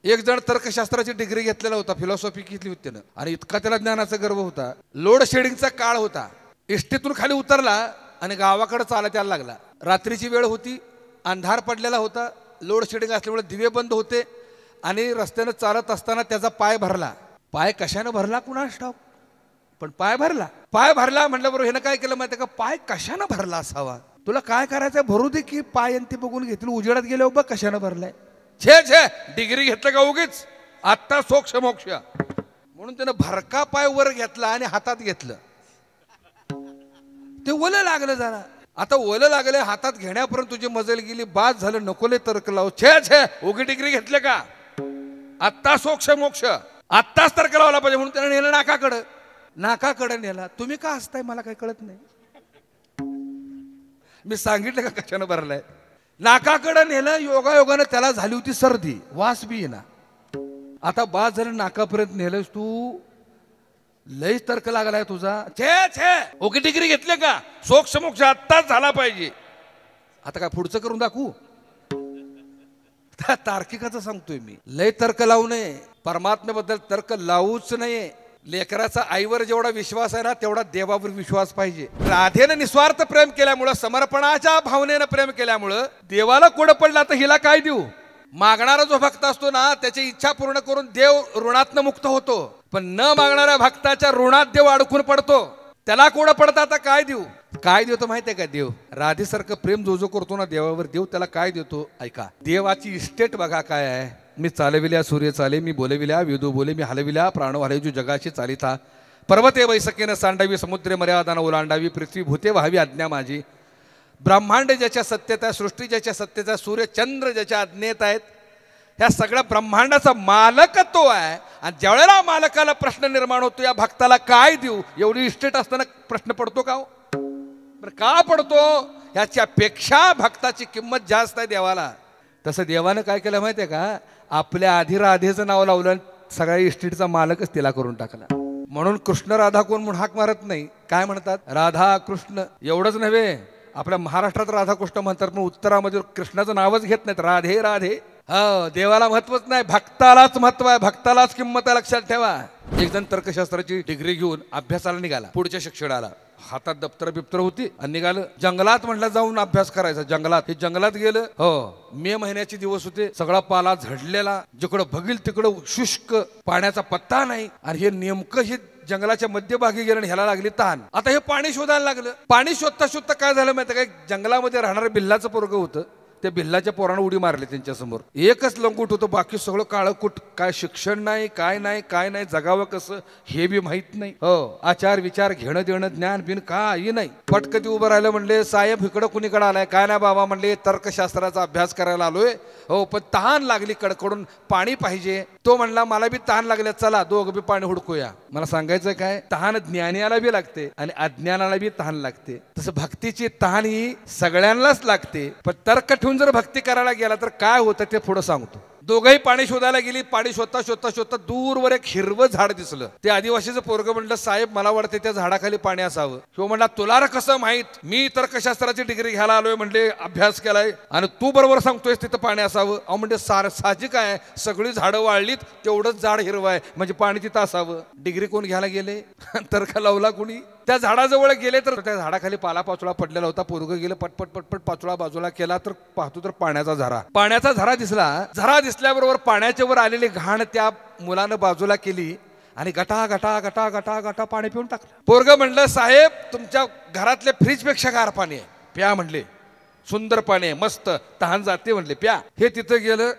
एक जण तर्कशास्त्राची डिग्री घेतलेला होता, फिलॉसॉफी घेतली होती त्यानं, आणि इतका त्याला ज्ञानाचा गर्व होता. लोड शेडिंगचा काळ होता. इष्टीतून खाली उतरला आणि गावाकडे चालत यायला लागला. रात्रीची वेळ होती, अंधार पडलेला होता, लोड शेडिंग असल्यामुळे दिवे बंद होते आणि रस्त्यानं चालत असताना त्याचा पाय भरला. पाय कशानं भरला कुणास ठाऊक, पण पाय भरला. पाय भरला म्हटलं बरोबर, ह्यानं काय केलं माहिती का, पाय कशानं भरला असावा. तुला काय करायचं भरू दे की पाय ते बघून घेतील. उजेडात गेले बघ कशानं भरलाय. छे छे, डिग्री घेतलं का उगीच, आत्ता सोक्ष मोक्ष म्हणून त्यानं भरका पाय वर घेतला आणि हातात घेतलं. ते ओलं लागलं जरा. आता ओलं लागले हातात घेण्यापर्यंत तुझी मजल गेली, बाद झालं, नकोले तर्क लावू. छे छे, उगी डिग्री घेतले का, आत्ता सोक्ष मोक्ष, आत्ताच तर्क लावला पाहिजे. म्हणून त्यानं नेलं नाकाकडं. नाकाकडं नेला. तुम्ही का हसताय मला काही कळत नाही. मी सांगितलं का कशानं भरलाय. नाकाकडं नेलं. योगायोगानं त्याला झाली होती सर्दी, वास बी येईना. आता बाद झालं, नाकापर्यंत नेलंस तू, लयच तर्क लागलाय तुझा. छे छे, ओके डिग्री घेतले का, सोक्ष मोक्ष आत्ताच झाला पाहिजे. आता काय पुढचं करून दाखवू. तार्किकाचं सांगतोय मी. लय तर्क लावू नये. परमात्म्याबद्दल तर्क लावूच नये. लेकराचा आईवर जेवढा विश्वास आहे ना, तेवढा देवावर विश्वास पाहिजे. राधेनं निस्वार्थ प्रेम केल्यामुळं, समर्पणाच्या भावनेनं प्रेम केल्यामुळं देवाला कोड पडला. तर हिला काय देऊ. मागणारा जो भक्त असतो ना, त्याची इच्छा पूर्ण करून देव ऋणातनं मुक्त होतो, पण न मागणाऱ्या भक्ताच्या ऋणात देव अडकून पडतो. त्याला कोड पडतं. आता काय देऊ. काय देतो माहितीये का देव. राधेसारखं प्रेम जो जो करतो ना देवावर, देव त्याला काय देतो ऐका. देवाची इस्टेट बघा काय आहे. मी चालविल्या सूर्य चाले, मी बोलविल्या विदू बोले, मी हलविल्या प्राण हलविजू जगाशी चालिता. पर्वते बैसकेनं सांडावी, समुद्र मर्यादानं ओलांडावी, पृथ्वी भूते व्हावी आज्ञा माझी. ब्रह्मांड ज्याच्या सत्यता आहे, सृष्टी ज्याच्या सत्यता, सूर्य चंद्र ज्याच्या आज्ञेत आहेत, ह्या सगळ्या ब्रह्मांडाचा मालक तो आहे. आणि ज्यावेळेला मालकाला प्रश्न निर्माण होतो, या भक्ताला काय देऊ, एवढी इस्टेट असताना प्रश्न पडतो का. का पडतो. ह्याच्यापेक्षा भक्ताची किंमत जास्त आहे देवाला. तसं देवानं काय केलं माहितीये का, आपल्या आधी राधेचं नाव लावलं, सगळ्या इस्टेटचा मालकच तिला करून टाकला. म्हणून कृष्ण राधा कोण म्हणून हाक मारत नाही. काय म्हणतात, राधा कृष्ण. एवढंच नव्हे, आपल्या महाराष्ट्रात राधा कृष्ण म्हणतात, पण उत्तरामध्ये कृष्णाचं नावच घेत नाहीत. राधे राधे. हो, देवाला महत्वच नाही, भक्तालाच महत्व आहे, भक्तालाच किंमत आहे, लक्षात ठेवा. एक जण तर्कशास्त्राची डिग्री घेऊन अभ्यासाला निघाला. पुढच्या शिक्षणाला हातात दप्तर बिप्तर होती आणि निघालं जंगलात. म्हटलं जाऊन अभ्यास करायचा जंगलात. हे जंगलात गेलं. हो, मे महिन्याचे दिवस होते. सगळा पाला झडलेला, जिकडं बघील तिकडं शुष्क, पाण्याचा पत्ता नाही. आणि हे नेमकं हे जंगलाच्या मध्यभागी गेलं, ह्याला लागली तहान. आता हे पाणी शोधायला लागलं. पाणी शोधता शोधता काय झालं माहिती काय, जंगलामध्ये राहणारं बिल्लाचं पोरगं होतं. त्या बिल्लाच्या पोरानं उडी मारली त्यांच्या समोर. एकच लंगूट होतं, बाकी सगळं काळकुट. काय शिक्षण नाही, काय नाही, काय नाही, जगावं कसं हे बी माहित नाही. हो, आचार विचार घेणं देणं ज्ञान बिन काही नाही. पटकती उभं राहिलं. म्हणले साहेब इकडं कुणीकडे आलाय. काय नाही बाबा म्हणले, तर्कशास्त्राचा अभ्यास करायला आलोय. हो, पण तहान लागली, कडकडून पाणी पाहिजे. तो म्हणला मला बी तहान लागले, चला दोघं बी पाणी हुडकूया. मला सांगायचं काय, तहान ज्ञानाला बी लागते आणि अज्ञानाला बी तहान लागते. तसं भक्तीची तहान ही सगळ्यांनाच लागते. पण तर्क ठेवून जर भक्ती करायला गेला तर काय होतं ते पुढे सांगतो. दोघंही पाणी शोधायला गेली. पाणी शोधता शोधता शोधता दूरवर एक हिरवं झाड दिसलं. ते आदिवासीचं पोरगं म्हणलं, साहेब मला वाटते त्या झाडाखाली पाणी असावं. किंवा म्हणला तुला रे कसं माहित, मी तर्कशास्त्राची डिग्री घ्यायला आलोय, म्हणले अभ्यास केलाय, आणि तू बरोबर सांगतोयस तिथं पाणी असावं. अहो म्हणजे साहजिक आहे, सगळी झाडं वाळलीत, तेवढंच झाड हिरवं आहे, म्हणजे पाणी तिथं असावं. डिग्री कोण घ्यायला गेले, तर्क लावला कुणी. त्या झाडाजवळ गेले तर त्या झाडाखाली पाला पाचोळा पडलेला होता. पोरगं गेलं, पटपट पटपट पाचोळा बाजूला केला, तर पाहतो तर पाण्याचा झरा दिसला. झरा दिसल्याबरोबर पाण्याच्या वर आलेली घाण त्या मुलानं बाजूला केली आणि गटा गटा गटा गटा गटा पाणी पिऊन टाकलं. पोरगं म्हणलं, साहेब तुमच्या घरातल्या फ्रीज पेक्षा गार पाणी आहे, प्या. म्हणले सुंदर पाणी आहे, मस्त, तहान जाते म्हणले, प्या. हे तिथं गेलं,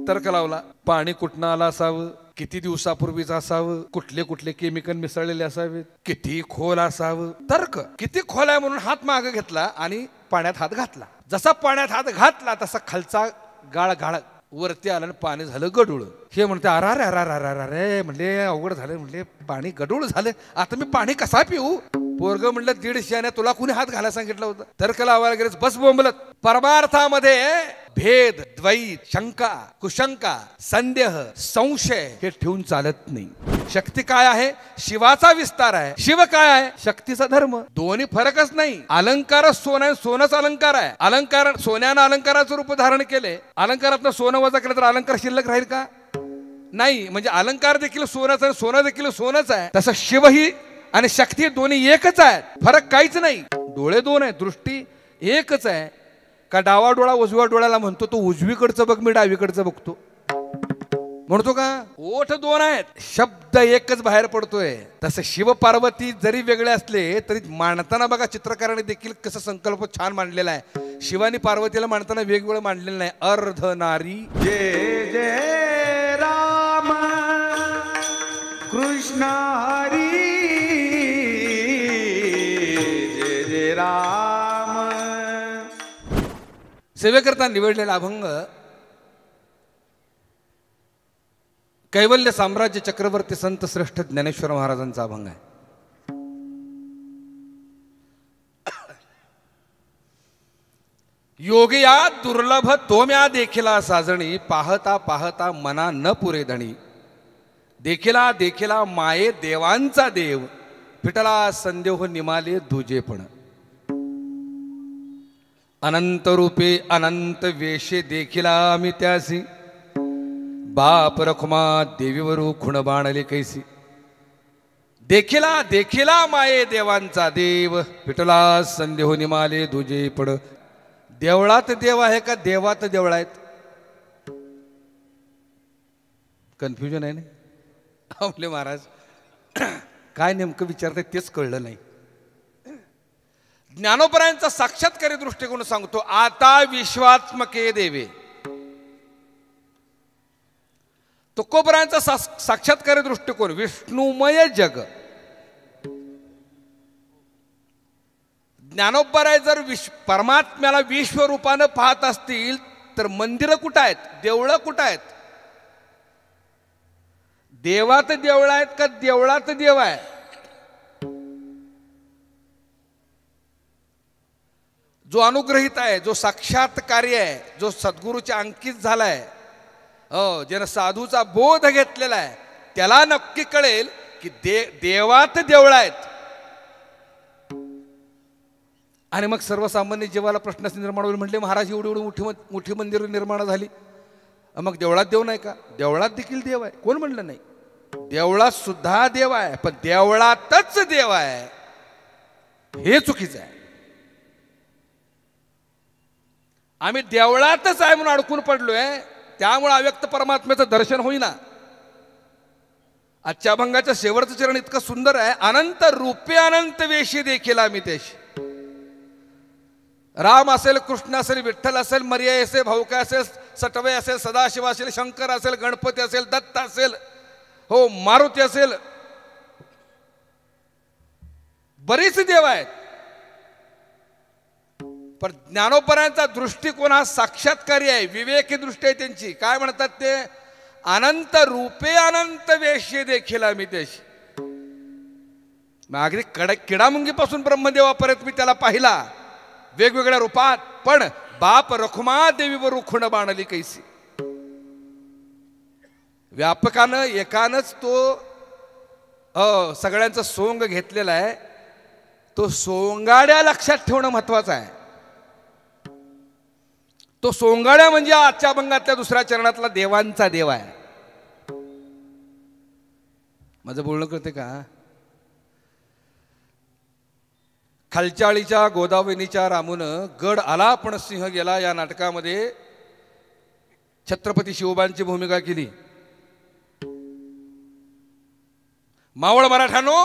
तर्क लावला. पाणी कुठनं आलं असावं, किती दिवसापूर्वीच असावं, कुठले कुठले केमिकल मिसळलेले असावेत, किती खोल असावं. तर्क किती खोल आहे म्हणून हात मागे घेतला आणि पाण्यात हात घातला. जसा पाण्यात हात घातला तसा खालचा गाळ वरती आलं आणि पाणी झालं गडूळ. हे म्हणते अरे अरे अरे अरे म्हणले अवघड झालं, म्हणले पाणी गडूळ झालं, आता मी पाणी कसा पिऊ. पोरगं म्हणलं 150 तुला कुणी हात घालायला सांगितलं होतं. तर्क लावायला गेलेच बस बोंबलत. परमार्थामध्ये भेद, द्वैत, शंका, कुशंका, संदेह, संशय हे ठेवून चालत नाही. शक्ती काय आहे, शिवाचा विस्तार आहे. शिव काय आहे, शक्तीचा धर्म. दोन्ही फरकच नाही. अलंकार सोनच अलंकार आहे. अलंकार सोन्यानं अलंकाराचं रूप धारण केले, अलंकारातनं सोनं वजा केलं तर अलंकार शिल्लक राहील का. नाही, म्हणजे अलंकार देखील सोनंच आहे, सोनं देखील सोनंच आहे. तसं शिवही आणि शक्ती दोन्ही एकच आहेत, फरक काहीच नाही. डोळे दोन आहेत, दृष्टी एकच आहे. का डावा डोळा उजव्या डोळ्याला म्हणतो तो उजवीकडचं बघ, मी डावीकडचं बघतो म्हणतो का? ओठ दोन आहेत, शब्द एकच बाहेर पडतोय. तसं शिव पार्वती जरी वेगळे असले तरी मांडताना बघा चित्रकाराने देखील कसं संकल्प छान मांडलेला आहे. शिवानी पार्वतीला मांडताना वेगवेगळं मांडलेलं नाही. अर्ध नारी जय जय राम कृष्ण हरी जय जय राम. सेवेकरता निवडलेला अभंग कैवल्य साम्राज्य चक्रवर्ती संत श्रेष्ठ ज्ञानेश्वर महाराजांचा अभंग आहे. योगिया दुर्लभ तोम्या देखिला साजणी, पाहता पाहता मना न पुरे धणी. देखिला देखिला माये देवांचा देव, पिटला संदेह निमाले दुजेपण. अनंत रूपे अनंत वेशे देखिला आम्ही त्यासी, बाप रखुमा देवीवरू खुण बाणले कैसी. देखिला देखिला माये देवांचा देव, पिटला संदेह निमाले दुजे पड. देवळात देव आहे का देवात देवळ आहेत? कन्फ्युजन आहे ना आपले महाराज. काय नेमकं विचारतात तेच कळलं नाही. ज्ञानोपरायांचा साक्षात्कारी दृष्टिकोन सांगतो. आता विश्वात्मके देवे. तुकोबरायांचा साक्षात्कारी दृष्टिकोन विष्णुमय जग. ज्ञानोबराय जर परमात्म्याला विश्वरूपानं पाहत असतील तर मंदिरं कुठं आहेत, देवळं कुठं आहेत? देवात देवळ आहेत का देवळात देव आहे? जो अनुग्रहित आहे, जो साक्षात्कारी आहे, जो सद्गुरूच्या अंकित झालाय, ज्यानं साधूचा बोध घेतलेला आहे, त्याला नक्की कळेल की देवात देवळ आहेत. आणि मग सर्वसामान्य जीवाला प्रश्न निर्माण होईल. म्हटले महाराज एवढी एवढी मोठी मंदिर निर्माण झाली, मग देवळात देव नाही का? देवळात देखील देव आहे, कोण म्हणलं नाही? देवळात सुद्धा देव आहे, पण देवळातच देव आहे हे चुकीचं आहे. आम्ही देवळातच आहे म्हणून अडकून पडलोय, त्यामुळे अव्यक्त परमात्म्याचं दर्शन होईना. आजच्या अभंगाच्या शेवटचं चरण इतकं सुंदर आहे. अनंत रूपे अनंत वेशी देखील आम्ही त्याशी. राम असेल, कृष्ण असेल, विठ्ठल असेल, मर्याय असेल, भाऊका असेल, सटवे असेल, सदाशिव असेल, शंकर असेल, गणपती असेल, दत्त असेल, हो मारुती असेल, बरीच देव आहेत. पण ज्ञानोपरायांचा दृष्टिकोन हा साक्षात्कारी आहे, विवेकी दृष्टी आहे त्यांची. काय म्हणतात ते? अनंत रूपे अनंत वेशी देखील आम्ही त्याशी. अगदी किडामुंगीपासून ब्रह्मदेवापर्यंत मी त्याला पाहिला वेगवेगळ्या रूपात, पण बाप रखुमा देवीवर खुण बाणली कैसी. व्यापकानं एकानंच तो सगळ्यांचा सोंग घेतलेला आहे. तो सोंगाड्या लक्षात ठेवणं महत्वाचं आहे. तो सोंगाड्या म्हणजे आजच्या अभंगातल्या दुसऱ्या चरणातला देवांचा देव आहे. माझं बोलणं कळते का? खालचाळीच्या गोदावरीच्या रामूनं गड आला पण सिंह गेला या नाटकामध्ये छत्रपती शिवबांची भूमिका केली. मावळ मराठ्यानो,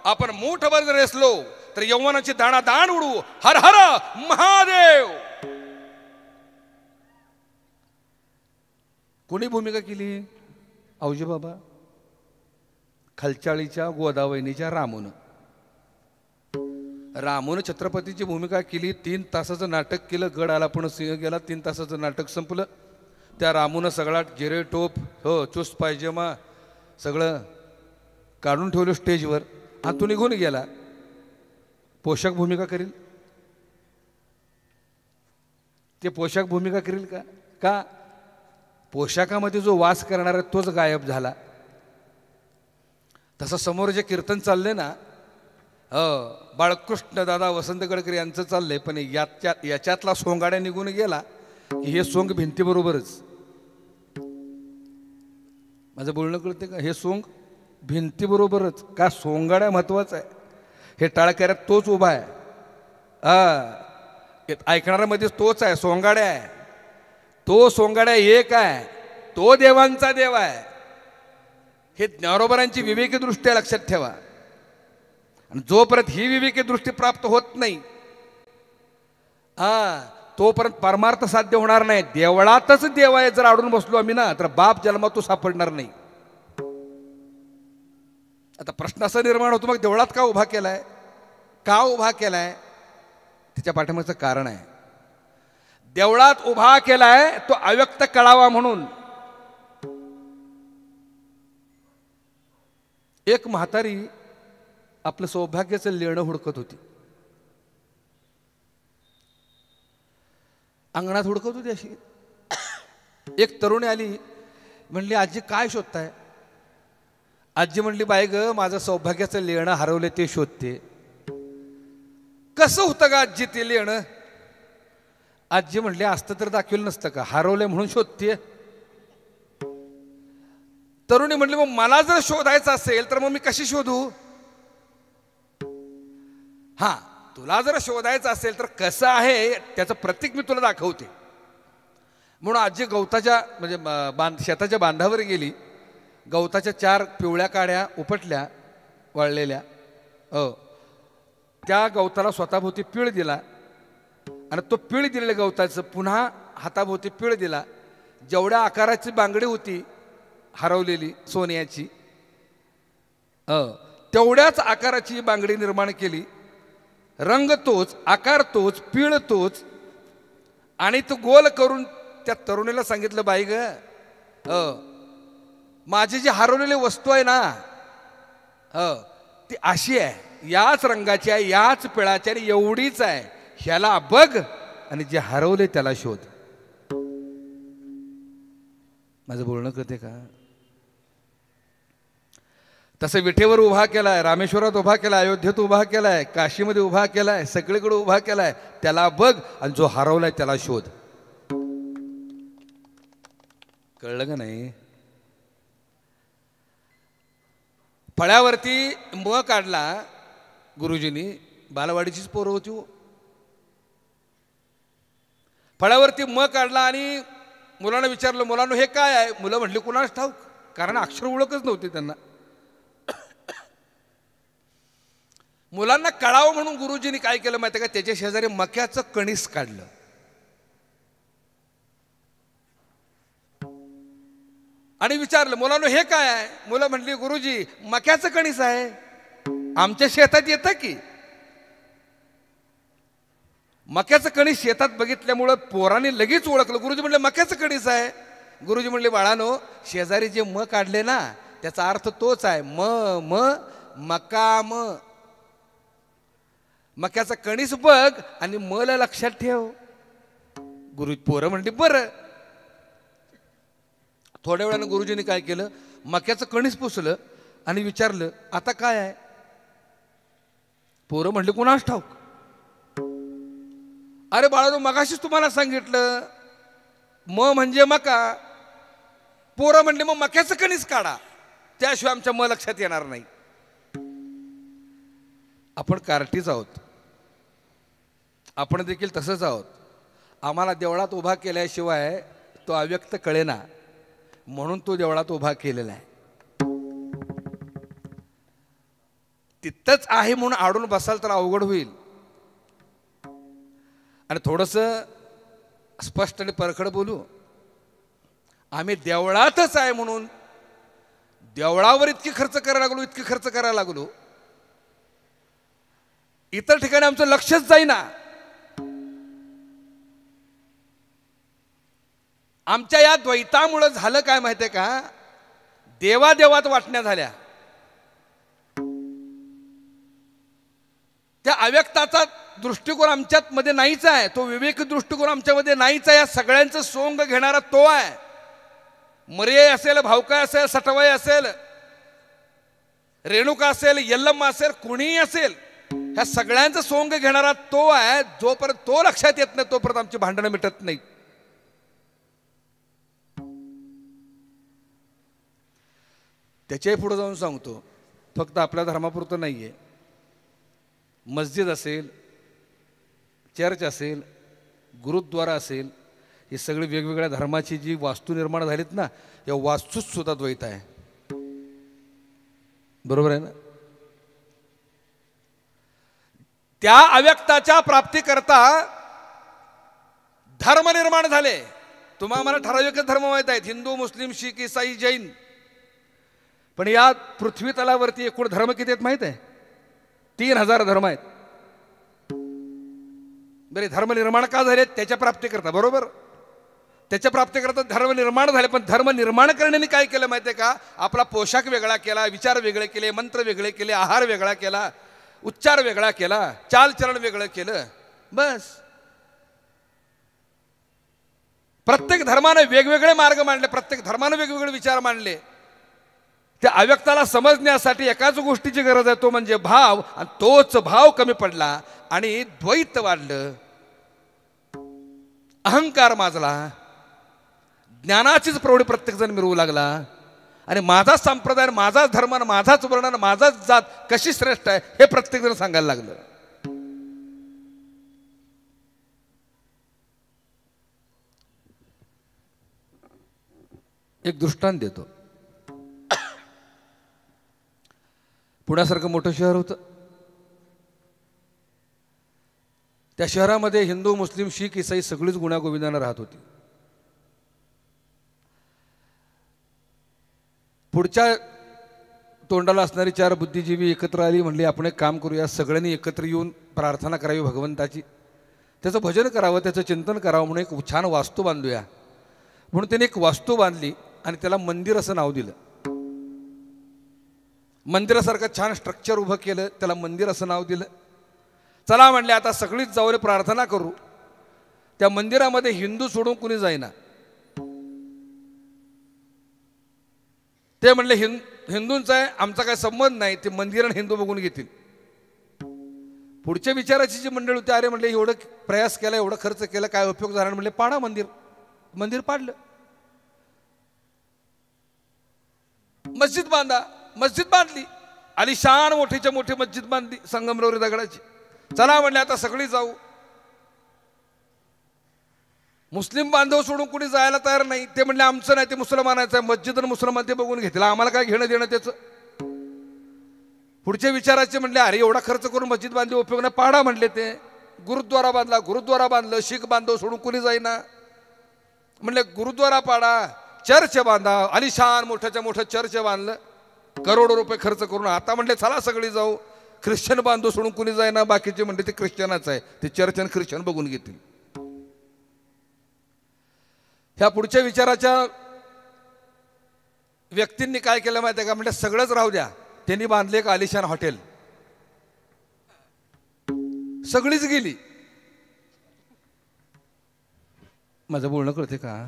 आपण मूठभर जर असलो तर यौवनाची दाणा दाण उडू. हर हर महादेव. कोणी भूमिका केली? औजी बाबा. खालचाळीच्या गोदावरीच्या रामूनं छत्रपतीची भूमिका केली. 3 तासाचं नाटक केलं. गड आला पण सिंह गेला. 3 तासाचं नाटक संपलं. त्या रामूनं सगळा जिरे टोप, हो चुस्त पायजमा सगळं काढून ठेवलं स्टेजवर. आतून निघून गेला. पोषक भूमिका करील ते? पोषक भूमिका करील का? का पोशाखामध्ये जो वास करणार आहे तोच गायब झाला. तसं समोर जे कीर्तन चाललंय ना, बाळकृष्ण दादा वसंत गडकरी यांचं चाललंय, पण याच्यातला सोंगाड्या निघून गेला की हे सोंग भिंतीबरोबरच. माझं बोलणं कळते का? हे सोंग भिंतीबरोबरच का सोंगाड्या महत्वाचं आहे. हे टाळकऱ्यात तोच उभा आहे. ऐकणाऱ्यामध्ये तोच आहे. सोंगाड्या आहे. तो सोंगाड्या एक आहे. तो देवांचा देव आहे. हे ज्ञानोबरांची विवेकी दृष्टी लक्षात ठेवा. आणि जोपर्यंत ही विवेकी दृष्टी प्राप्त होत नाही तोपर्यंत परमार्थ साध्य होणार नाही. देवळातच देव आहे जर अडून बसलो आम्ही ना तर बाप जन्मात तो सापडणार नाही. आता प्रश्न असा निर्माण होतो, मग देवळात का उभा केलाय? का उभा केलाय? त्याच्या पाठीमागचं कारण आहे. देवळात उभा केलाय तो अव्यक्त कळावा म्हणून. एक म्हातारी आपलं सौभाग्याचं लेणं हुडकत होती. अंगणात हुडकत होती अशी. एक तरुणी आली, म्हणली आजी काय शोधताय? आजी म्हणली बाई ग माझं सौभाग्याचं लेणं हरवले ते शोधते. कसं होतं का आजी ते लेणं? आजी म्हणली असतं तर दाखवलं नसतं का, हरवलंय म्हणून शोधते. तरुणी म्हणली मग मला जर शोधायचं असेल तर मग मी कशी शोधू? तुला जर शोधायचं असेल तर कसं आहे त्याचं प्रतीक मी तुला दाखवते. म्हणून आजी गवताच्या म्हणजे शेताच्या बांधावर गेली. गवताच्या 4 पिवळ्या काड्या उपटल्या वाळलेल्या. त्या गवताला स्वतःभोवती पीळ दिला आणि तो पीळ दिलेल्या गवताचं पुन्हा हाताभोवती पीळ दिला. जेवढ्या आकाराची बांगडी होती हरवलेली सोन्याची तेवढ्याच आकाराची बांगडी निर्माण केली. रंग तोच, आकार तोच, पीळ तोच. आणि तो गोल करून त्या तरुणीला सांगितलं बाई ग माझी जी हरवलेली वस्तू आहे ना ती अशी आहे, याच रंगाची आहे, याच पिळाची आणि एवढीच आहे. ह्याला बघ आणि जे हरवले त्याला शोध. माझं बोलणं कळते का? तसं विठेवर उभा केलाय, रामेश्वरात उभा केलाय, अयोध्येत उभा केलाय, काशीमध्ये उभा केलाय, सगळीकडे उभा केलाय. त्याला बघ आणि जो हरवलाय त्याला शोध. कळलं का नाही? फळ्यावरती म काढला गुरुजींनी. बालवाडीचीच पोरं होती. फळ्यावरती म काढला आणि मुलांना विचारलं मुलांना हे काय आहे? मुलं म्हटली कुणास ठाऊक, कारण अक्षर ओळखच नव्हती त्यांना. मुलांना कळावं म्हणून गुरुजींनी काय केलं माहिती का? त्याच्या शेजारी मक्याचं कणीस काढलं. आणि विचारलं मुलांना हे काय आहे? मुलं म्हटली गुरुजी मक्याचं कणीस आहे, आमच्या शेतात येतं की. मक्याचं कणीस शेतात बघितल्यामुळं पोरांनी लगेच ओळखलं. गुरुजी म्हणले मक्याचं कणीस आहे. गुरुजी म्हणले बाळानो शेजारी जे म काढले ना त्याचा अर्थ तोच आहे. मका मक्याचं कणीस बघ आणि मला लक्षात ठेव. पोरं म्हणली बरं. थोड्या वेळानं गुरुजींनी काय केलं, मक्याचं कणीस पुसलं आणि विचारलं आता काय आहे? पोरं म्हणली कुणास ठाऊक. अरे बाळानो मगाशीच तुम्हाला सांगितलं म म्हणजे मका. पोरं म्हणले मग मक्याचं कणीस काढा, त्याशिवाय आमच्या म लक्षात येणार नाही. आपण कार्टीच आहोत, आपण देखील तसंच आहोत. आम्हाला देवळात उभा केल्याशिवाय तो अव्यक्त कळेना, म्हणून तो देवळात उभा केलेला आहे. तिथंच आहे म्हणून आडून बसाल तर अवघड होईल. आणि थोडंसं स्पष्ट आणि परखड बोलू. आम्ही देवळातच आहे म्हणून देवळावर इतकी खर्च करायला लागलो, इतर ठिकाणी आमचं लक्षच जाईना. आमच्या या द्वैतामुळे झालं काय माहितीये का? देवादेवात वाटण्या झाल्या. त्या अव्यक्ताचा दृष्टिकोन आमच्यात मध्ये नाहीच आहे. तो विवेक दृष्टिकोन आमच्यामध्ये नाहीच आहे. या सगळ्यांचं सोंग घेणारा तो आहे. मर्याय असेल, भावकाय असेल, सटवाई असेल, रेणुका असेल, यल्लम्मा असेल, कुणीही असेल, ह्या सगळ्यांचं सोंग घेणारा तो आहे. जोपर्यंत तो लक्षात येत नाही तोपर्यंत आमची भांडणं मिटत नाही. त्याच्याही पुढे जाऊन सांगतो, फक्त आपल्या धर्मापुरतं नाही आहे. मस्जिद असेल, चर्च असेल, गुरुद्वारा असेल, ही सगळी वेगवेगळ्या धर्माची जी वास्तू निर्माण झालीत ना, या वास्तूत सुद्धा द्वैत आहे. बरोबर आहे ना? त्या अव्यक्ताच्या प्राप्तीकरता धर्म निर्माण झाले. तुम्हाला मला ठराविक धर्म माहीत आहेत, हिंदू, मुस्लिम, शीख, ईसाई, जैन. पण या पृथ्वी तलावरती एकूण धर्म किती आहेत माहीत आहे? 3000 धर्म आहेत. बरे, धर्म निर्माण का झाले? त्याच्या प्राप्तीकरता. बरोबर, त्याच्या प्राप्तीकरता धर्म निर्माण झाले. पण धर्म निर्माण करण्याने काय केलं माहिती आहे का? आपला पोशाख वेगळा केला, विचार वेगळे केले, मंत्र वेगळे केले, आहार वेगळा केला, उच्चार वेगळा केला, चालचलन वेगळं केलं. बस. प्रत्येक धर्माने वेगवेगळे मार्ग मांडले, प्रत्येक धर्माने वेगवेगळे विचार मांडले. त्या अव्यक्ताला समजण्यासाठी एकाच गोष्टीची गरज आहे, तो म्हणजे भाव. आणि तोच भाव कमी पडला आणि द्वैत वाढलं, अहंकार माजला, ज्ञानाचीच प्रौढी प्रत्येकजण मिळवू लागला. आणि माझाच संप्रदाय, माझाच धर्म, माझाच वर्ण, माझाच जात कशी श्रेष्ठ आहे हे प्रत्येकजण सांगायला लागलं. एक दृष्टांत देतो. पुण्यासारखं मोठं शहर होतं. त्या शहरामध्ये हिंदू, मुस्लिम, शीख, ईसाई सगळीच गुण्यागोविंदानं राहत होती. पुढच्या तोंडाला असणारी 4 बुद्धिजीवी एकत्र आली, म्हणली आपण एक काम करूया, सगळ्यांनी एकत्र येऊन प्रार्थना करावी भगवंताची, त्याचं भजन करावं, त्याचं चिंतन करावं, म्हणून एक छान वास्तू बांधूया. म्हणून त्याने एक वास्तू बांधली आणि त्याला मंदिर असं नाव दिलं. मंदिरासारखं छान स्ट्रक्चर उभं केलं, त्याला मंदिर असं नाव दिलं. चला म्हणले आता सगळीच जाऊन प्रार्थना करू. त्या मंदिरामध्ये हिंदू सोडून कुणी जाईना. ते म्हणले हिंदूंचा आहे, आमचा काय संबंध नाही, ते मंदिर आणि हिंदू बघून घेतील. पुढच्या विचाराची जी मंडळ होती, अरे म्हणले एवढं प्रयास केला, एवढं खर्च केला, काय उपयोग झाला? म्हणले पाडा मंदिर. मंदिर पाडलं. मस्जिद बांधा. मस्जिद बांधली, आलिशान मोठीच्या मोठी मस्जिद बांधली संगमरवरी दगडाची. चला म्हणले आता सगळी जाऊ. मुस्लिम बांधव सोडून कुणी जायला तयार नाही. ते म्हणले आमचं नाही, ते मुसलमानाचं आहे, मस्जिद आणि मुसलमान ते बघून घेतलं, आम्हाला काय घेणं देणं त्याचं. पुढच्या विचाराचे म्हणले अरे एवढा खर्च करून मस्जिद बांधली, उपयोग नाही, पाडा म्हणले. ते गुरुद्वारा बांधला. गुरुद्वारा बांधलं, शीख बांधव सोडून कुणी जाईना. म्हणले गुरुद्वारा पाडा, चर्च बांधा, आलिशान मोठ्याच्या मोठं चर्च बांधलं, करोडो रुपये खर्च करून. आता म्हणले चला सगळी जाऊ. ख्रिश्चन बांधव सोडून कुणी जाईना. बाकीचे म्हणले ते ख्रिश्चनाच आहे, ते चर्च आणि ख्रिश्चन बघून घेतील. ह्या पुढच्या विचाराच्या व्यक्तींनी काय केलं माहिती आहे का? म्हणजे सगळंच राहू द्या. त्यांनी बांधले एक आलिशान हॉटेल. सगळीच गेली. माझं बोलणं कळते का?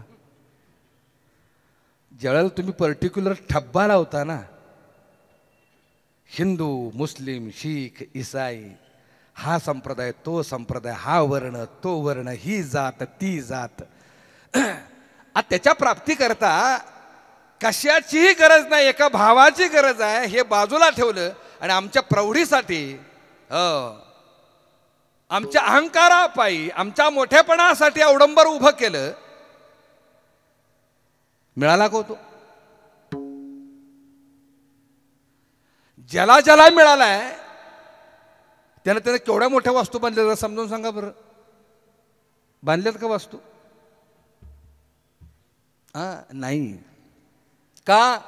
ज्यावेळेला तुम्ही पर्टिक्युलर ठब्बा लावता ना, हिंदू, मुस्लिम, शीख, ईसाई, हा संप्रदाय, तो संप्रदाय, हा वर्ण, तो वर्ण, ही जात, ती जात, त्याच्या प्राप्तीकरता कशाचीही गरज नाही, एका भावाची गरज आहे, हे बाजूला ठेवलं. आणि आमच्या प्रौढीसाठी, आमच्या अहंकारापायी, आमच्या मोठेपणासाठी अवडंबर उभं केलं. मिळाला का तो? ज्याला ज्याला मिळालाय त्यानं केवढ्या मोठ्या वास्तू बांधल्या समजून सांगा बरं. बांधल्यात का वास्तू? नाही. का?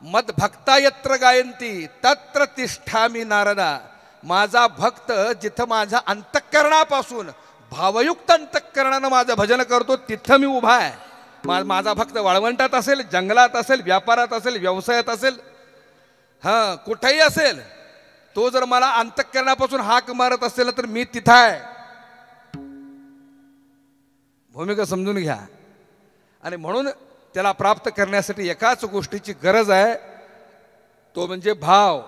मद भक्ता यत्र गायंती तत्र तिष्ठामी नारदा. माझा भक्त जिथं माझ्या अंतःकरणापासून भावयुक्त अंतःकरणानं माझं भजन करतो तिथं मी उभा आहे. माझा भक्त वाळवंटात असेल, जंगलात असेल, व्यापारात असेल, व्यवसायात असेल, कुठेही असेल, तो जर मला अंतःकरणापासून हाक मारत असेल तर मी तिथं आहे. भूमिका समजून घ्या. आणि म्हणून त्याला प्राप्त करण्यासाठी एकाच गोष्टीची गरज आहे, तो म्हणजे भाव.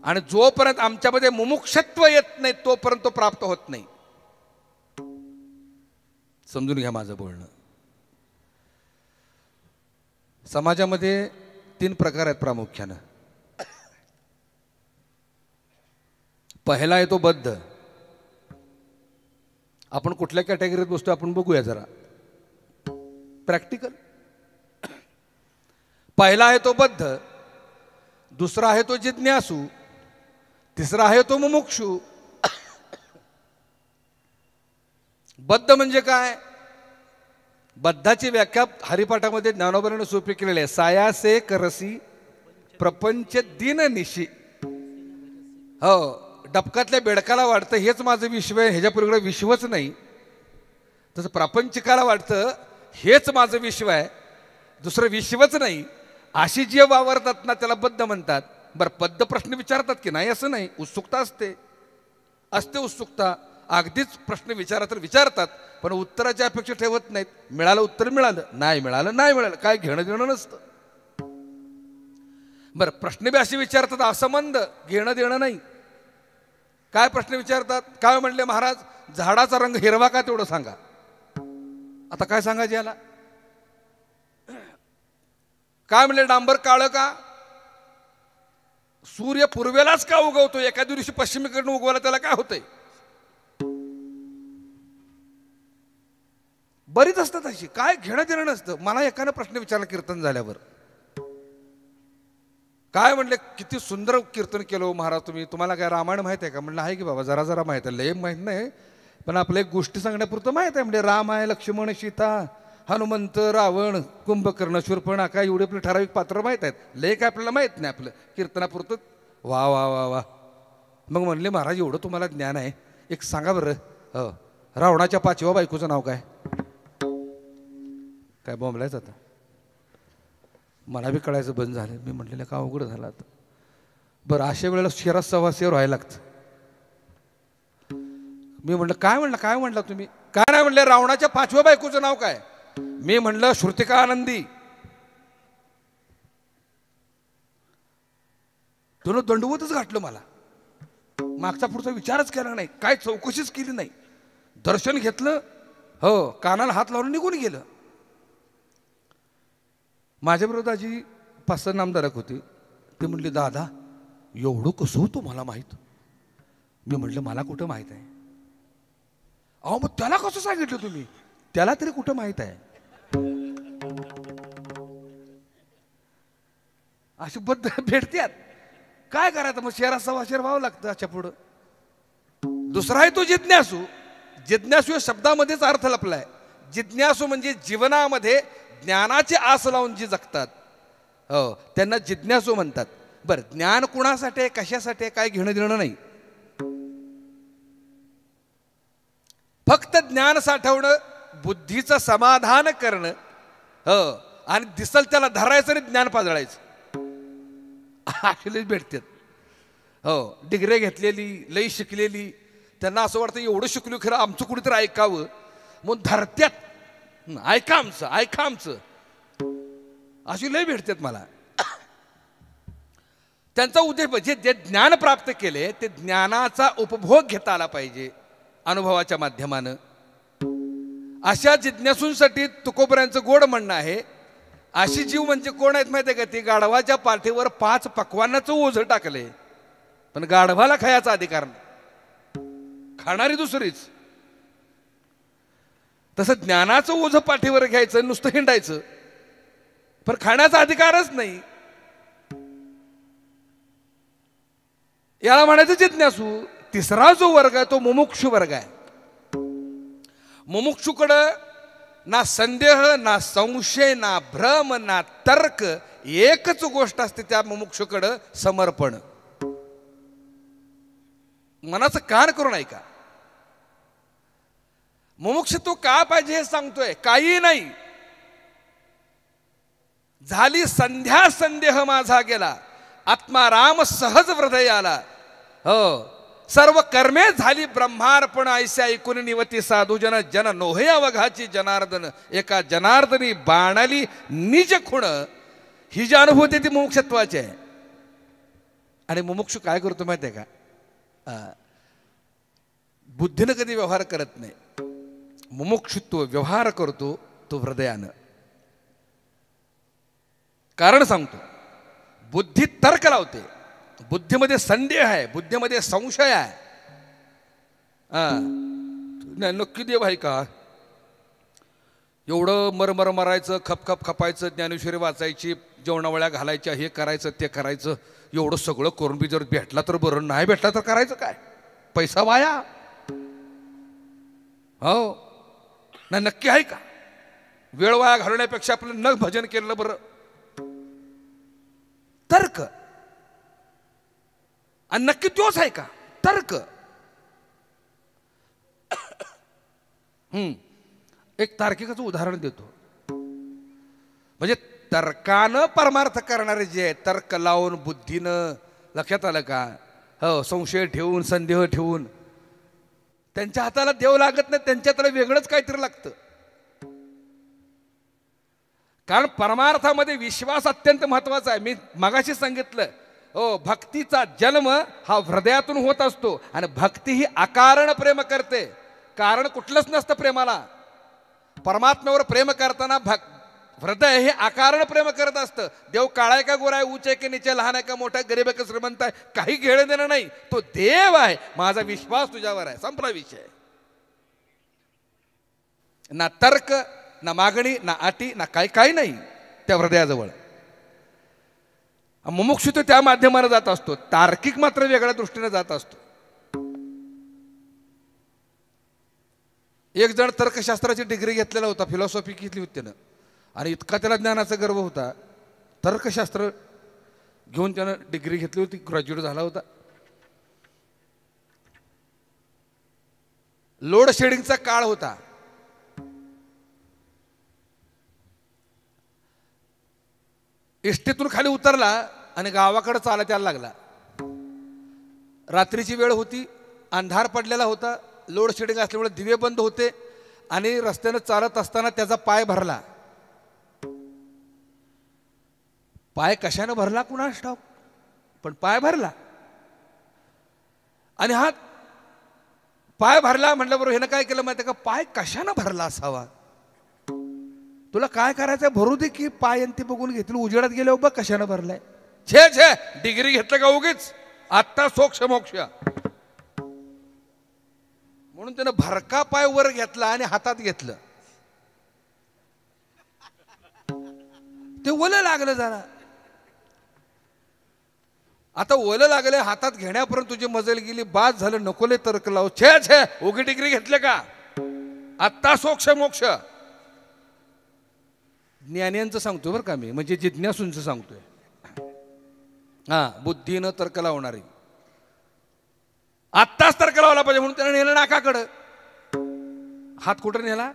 आणि जोपर्यंत आमच्यामध्ये मुमुक्षत्व येत नाही तोपर्यंत तो प्राप्त होत नाही. समजून घ्या माझं बोलणं. समाजामध्ये 3 प्रकार आहेत प्रामुख्यानं. पहिला आहे तो बद्ध. आपण कुठल्या कॅटेगरीत बसतो आपण बघूया जरा प्रॅक्टिकल. पहिला आहे तो बद्ध, दुसरा आहे तो जिज्ञासू, तिसरा आहे तो मुमुक्षू. बद्ध म्हणजे काय? बद्धाची व्याख्या हरिपाठामध्ये ज्ञानोबाने सोपी केलेली आहे. सायासे करसी प्रपंच दिन निशी. हो, डबकातल्या बेडकाला वाटतं हेच माझं विश्व आहे, ह्याच्या पलीकडे विश्वच नाही. तसं प्रापंचिकाला वाटतं हेच माझं विश्व आहे, दुसरं विश्वच नाही. अशी जे वावरतात ना त्याला बद्ध म्हणतात. बरं, बद्ध प्रश्न विचारतात की नाही असं नाही, उत्सुकता असते उत्सुकता. अगदीच प्रश्न विचारा तर विचारतात, पण उत्तराची अपेक्षा ठेवत नाहीत. मिळालं उत्तर मिळालं, नाही मिळालं नाही मिळालं, काय घेणं देणं नसतं. बरं, प्रश्न बी असे विचारतात असंबंध, घेणं देणं नाही. काय प्रश्न विचारतात? काय म्हणले महाराज, झाडाचा रंग हिरवा का तेवढं सांगा. आता काय सांगायचं याला? काय म्हणले डांबर काळं का? सूर्य पूर्वेलाच का उगवतो, एका दिवशी पश्चिमेकडून उगवला त्याला काय होतंय? बरीच असतात अशी, काय घेणं देणं नसतं. मला एकानं प्रश्न विचारला कीर्तन झाल्यावर, काय म्हणले किती सुंदर कीर्तन केलं हो महाराज तुम्ही, तुम्हाला काय रामायण माहित आहे का? म्हणलं आहे की बाबा, जरा जरा माहित आहे, लय माहित नाही पण आपल्या एक गोष्टी सांगण्यापुरतं माहित आहे. म्हणजे राम आहे, लक्ष्मण, सीता, हनुमंत, रावण, कुंभकर्ण, शूर्पणखा, एवढे आपले ठराविक पात्र माहीत आहेत. लय काय आपल्याला माहीत नाही, आपलं कीर्तनापुरतं. वा वा वा वा. मग म्हणले महाराज एवढं तुम्हाला ज्ञान आहे, एक सांगा बरं, हो रावणाच्या 5व्या बायकोचं नाव काय? काय बोंबलायचं आता, मला बी कळायचं बंद झालं. मी म्हटलेलं का अवघड झालं आता. बरं, अशा वेळेला शेरात सव्वाशेर व्हायला लागतं. मी म्हटलं काय म्हणला तुम्ही? काय नाही म्हणले, रावणाच्या 5व्या बायकोचं नाव काय? मी म्हणलं श्रुतिका आनंदी. दोन दंडवतच घातलं मला, मागचा पुढचा विचारच केला नाही, काय चौकशीच केली नाही. दर्शन घेतलं, हो कानाला हात लावून निघून गेलं. माझ्या विरोधाची 5-6 नामदारक होती. ते म्हणले दादा एवढं कसं तुम्हाला माहीत? मी म्हटलं मला कुठं माहीत आहे? अहो मग त्याला कसं सांगितलं तुम्ही? त्याला तरी कुठं माहीत आहे? अशी बद्ध भेटत्यात, काय करायचं मग? शेरा सव्वाशेर व्हावं लागतं अशा पुढं. दुसरा आहे तो जिज्ञासू. जिज्ञासू या शब्दामध्येच अर्थ लपलाय. जिज्ञासू म्हणजे जीवनामध्ये ज्ञानाची आस लावून जी जगतात, हो त्यांना जिज्ञासू म्हणतात. बरं, ज्ञान कुणासाठी, कशासाठी, काय घेणं देणं नाही. फक्त ज्ञान साठवणं, बुद्धीचं समाधान करणं, हो आणि दिसल त्याला धरायचं आणि ज्ञान पाजळायचं, अशी भेटतात. हो, डिग्री घेतलेली, लई शिकलेली, त्यांना असं वाटतं एवढं शिकलो खरं आमचं कुणीतरी ऐकावं, मग धरत्यात, ऐका आमचं, अशी लय भेटतात मला. त्यांचा उद्देश जे ज्ञान प्राप्त केले ते ज्ञानाचा उपभोग घेता आला पाहिजे अनुभवाच्या माध्यमानं. अशा जिज्ञासूंसाठी तुकोबऱ्यांचं गोड म्हणणं आहे, अशी जीव म्हणजे कोण आहेत माहिती आहे का? ती गाढवाच्या पाठीवर 5 पक्वान्नाचं ओझं टाकले, पण गाढवाला खायचा अधिकार नाही, खाणारी दुसरीच. तसं ज्ञानाचं ओझं पाठीवर घ्यायचं, नुसतं हिंडायचं, पण खाण्याचा अधिकारच नाही. याला म्हणायचं जिज्ञासू. तिसरा जो वर्ग आहे तो मुमुक्षु वर्ग आहे. मुमुक्षुकडं ना संदेह, ना संशय, ना भ्रम, ना तर्क, एकच गोष्ट असते त्या मुमुक्षुकडं, समर्पण. मनाचं कान करून ऐका. मुमुक्षुत्व का पाहिजे हे सांगतोय, काही नाही. झाली संध्या संदेह माझा गेला, आत्माराम सहज हृदय आला. हो, सर्व कर्मे झाली ब्रह्मार्पण, ऐसे ऐकून निवती साधूजन, जन नोहे अवघाची जनार्दन, एका जनार्दनी बाणाली निज खुण. ही जी अनुभूती ती मुमुक्षत्वाची आहे. आणि मुमुक्षु काय करतो माहिती आहे का? बुद्धीनं कधी व्यवहार करत नाही. मुमुक्षुत्व व्यवहार करतो तो हृदयानं. कारण सांगतो, बुद्धी तर्क लावते, बुद्धीमध्ये संदेह आहे, बुद्धीमध्ये संशय आहे. नक्की देव आहे का? एवढं मरमर मरायचं, खपखप खपायचं, ज्ञानेश्वरी वाचायची, जेवणावळ्या घालायच्या, हे करायचं ते करायचं, एवढं सगळं करून बी जर भेटला तर बरं, नाही भेटला तर करायचं काय? पैसा वाया. हो ना, नक्की आहे का? वेळ वाया घालवण्यापेक्षा आपलं न भजन केलं बरं. तर्क. आणि नक्की तोच आहे का? तर्क. एक तार्किकाचं उदाहरण देतो. म्हणजे तर्कानं परमार्थ करणारे जे आहे, तर्क लावून बुद्धीनं, लक्षात आलं का? हो, संशय ठेवून, संदेह ठेवून, त्यांच्या हाताला देव लागत नाही, त्यांच्या हाताला वेगळंच काहीतरी लागतं. कारण परमार्थामध्ये विश्वास अत्यंत महत्वाचा आहे. मी मगाशी सांगितलं, हो, भक्तीचा जन्म हा हृदयातून होत असतो. आणि भक्ती ही अकारण प्रेम करते, कारण कुठलंच नसतं प्रेमाला. परमात्म्यावर प्रेम करताना हृदय हे अकारण प्रेम करत असतं. देव काळा आहे का गोरा आहे, उंच आहे की नीचे, लहान आहे का मोठा आहे, गरीब आहे का श्रीमंत आहे, काही घेणं देणं नाही. तो देव आहे, माझा विश्वास तुझ्यावर आहे, संपला विषय. ना तर्क, ना मागणी, ना अटी, ना काही नाही त्या हृदयाजवळ. मुमुक्षु तो त्या माध्यमाने जात असतो, तार्किक मात्र वेगळ्या दृष्टीने जात असतो. एक जण तर्कशास्त्राची डिग्री घेतलेला होता, फिलॉसॉफी घेतली होती त्यानं, आणि इतका त्याला ज्ञानाचा गर्व होता. तर्कशास्त्र घेऊन त्यानं डिग्री घेतली होती, ग्रॅज्युएट झाला होता. लोड शेडिंगचा काळ होता. इष्टीतून खाली उतरला आणि गावाकडे चालत यायला लागला. रात्रीची वेळ होती, अंधार पडलेला होता, लोड शेडिंग असल्यामुळे दिवे बंद होते, आणि रस्त्यानं चालत असताना त्याचा पाय भरला. पाय कशानं भरला कुणास ठाऊक, पण पाय भरला. आणि हा पाय भरला म्हटलं बरोबर, ह्यानं काय केलं माहिती का? पाय कशानं भरला असावा? तुला काय करायचंय भरू दे की, पाय ते बघून घेतील, उजेडात गेले बघ कशानं भरलाय. छे छे, डिग्री घेतलं का उगीच, आत्ता सोक्ष मोक्ष. म्हणून त्यानं भरका पाय वर घेतला आणि हातात घेतलं. ते ओलं लागलं जरा. आता ओलं लागले, हातात घेण्यापर्यंत तुझी मजल गेली, बाद झालं, नकोले तर्क लावू. छे छे, उगी डिग्री घेतले का, आत्ता सोक्ष मोक्ष. ज्ञानियांचं सांगतोय बरं का मी, म्हणजे जिज्ञासूंचं सांगतोय. बुद्धीनं तर्क लावणारी. आत्ताच तर्क लावला पाहिजे म्हणून त्याने नेलं नाकाकडं. हात कुठं नेला?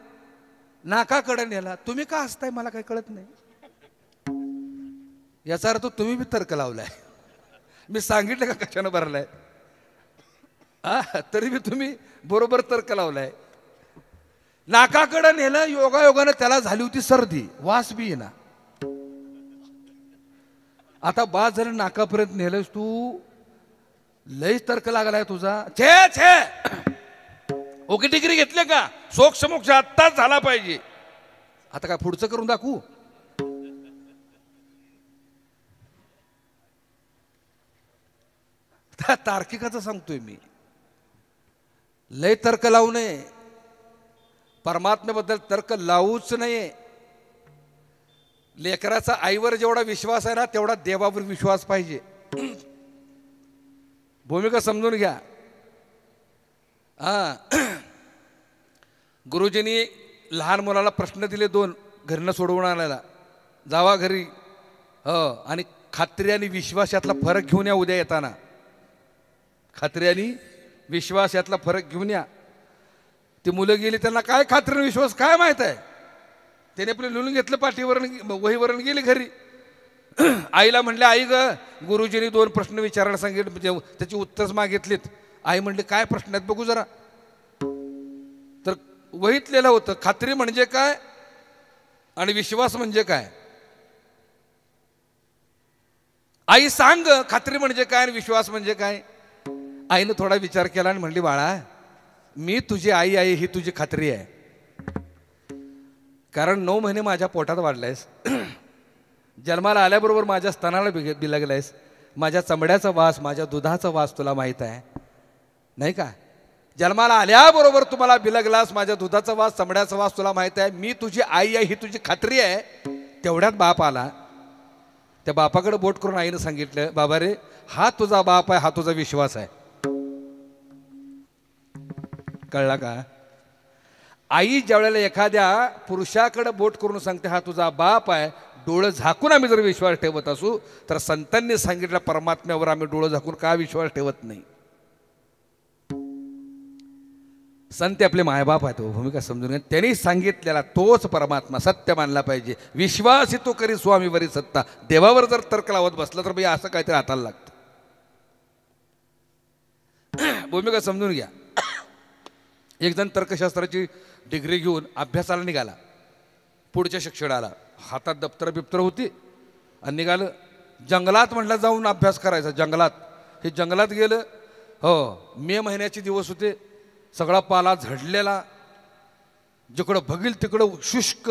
नाकाकडं नेला. तुम्ही का हसताय मला काही कळत नाही. याचा अर्थ तुम्ही बी तर्क लावलाय. मी सांगितलं का कशानं भरलाय, तरी बी तुम्ही बरोबर तर्क लावलाय. नाकाकडं नेलं, योगायोगानं त्याला झाली होती सर्दी, वास बी येईना. आता बाद झालं, नाकापर्यंत नेलंस तू, लयच तर्क लागलाय तुझा. छे छे, ओके डिग्री घेतले का, सोक्ष मोक्ष आत्ताच झाला पाहिजे. आता काय पुढचं करून दाखवू? तार्किकाचं सांगतोय मी. लय तर्क लावू नये, परमात्म्याबद्दल तर्क लावूच नये. लेकराचा आईवर जेवढा विश्वास आहे ना, तेवढा देवावर विश्वास पाहिजे. भूमिका समजून घ्या. गुरुजींनी लहान मुलाला प्रश्न दिले 2 घरनं सोडवून आणायला. जावा घरी, आणि खात्री आणि विश्वास यातला फरक घेऊन या उद्या येताना. खात्री आणि विश्वास यातला फरक घेऊन या. ती मुलं गेली, त्यांना काय खात्री विश्वास काय माहित आहे. त्याने आपलं लिहून घेतलं पाठीवर, वहीवरून गेली घरी. आईला म्हणले, आई ग, गुरुजींनी 2 प्रश्न विचारायला सांगितले, त्याची उत्तरच मागितलीत. आई म्हणली, काय प्रश्न आहेत बघू जरा. तर वहीत लिहिलं होतं, खात्री म्हणजे काय आणि विश्वास म्हणजे काय. आई सांग, खात्री म्हणजे काय आणि विश्वास म्हणजे काय. आईनं थोडा विचार केला आणि म्हणली, बाळा, मी तुझी आई आहे ही तुझी खात्री आहे, कारण 9 महिने माझ्या पोटात वाढलायस. जन्माला आल्याबरोबर माझ्या स्तनाला बिलगलायस, माझ्या चमड्याचा वास, माझ्या दुधाचा वास तुला माहीत आहे नाही का? जन्माला आल्याबरोबर तुम्हाला बिलगलास, माझ्या दुधाचा वास, चमड्याचा वास तुला माहीत आहे. मी तुझी आई आहे ही तुझी खात्री आहे. तेवढ्यात बाप आला. त्या बापाकडे बोट करून आईनं सांगितलं, बाबा रे, हा तुझा बाप आहे, हा तुझा विश्वास आहे. कळला का? आई ज्या वेळेला एखाद्या पुरुषाकडे बोट करून सांगते हा तुझा बाप आहे, डोळं झाकून आम्ही जर विश्वास ठेवत असू तर संतांनी सांगितलं परमात्म्यावर आम्ही डोळं झाकून का विश्वास ठेवत नाही? संत आपले मायबाप आहेत, भूमिका समजून घ्या. त्यांनी सांगितलेला तोच परमात्मा सत्य मानला पाहिजे. विश्वास तो करी स्वामीवरी सत्ता. देवावर जर तर्क लावत बसला तर भाई असं काहीतरी हाताला लागतं. भूमिका समजून घ्या. एक जण तर्कशास्त्राची डिग्री घेऊन अभ्यासाला निघाला. पुढच्या शिक्षणाला हातात दप्तर बिप्तर होती आणि निघालं. जंगलात म्हटलं जाऊन अभ्यास करायचा. जंगलात हे जंगलात गेलं. हो, मे महिन्याचे दिवस होते. सगळा पाला झडलेला, जिकडं बघील तिकडं शुष्क,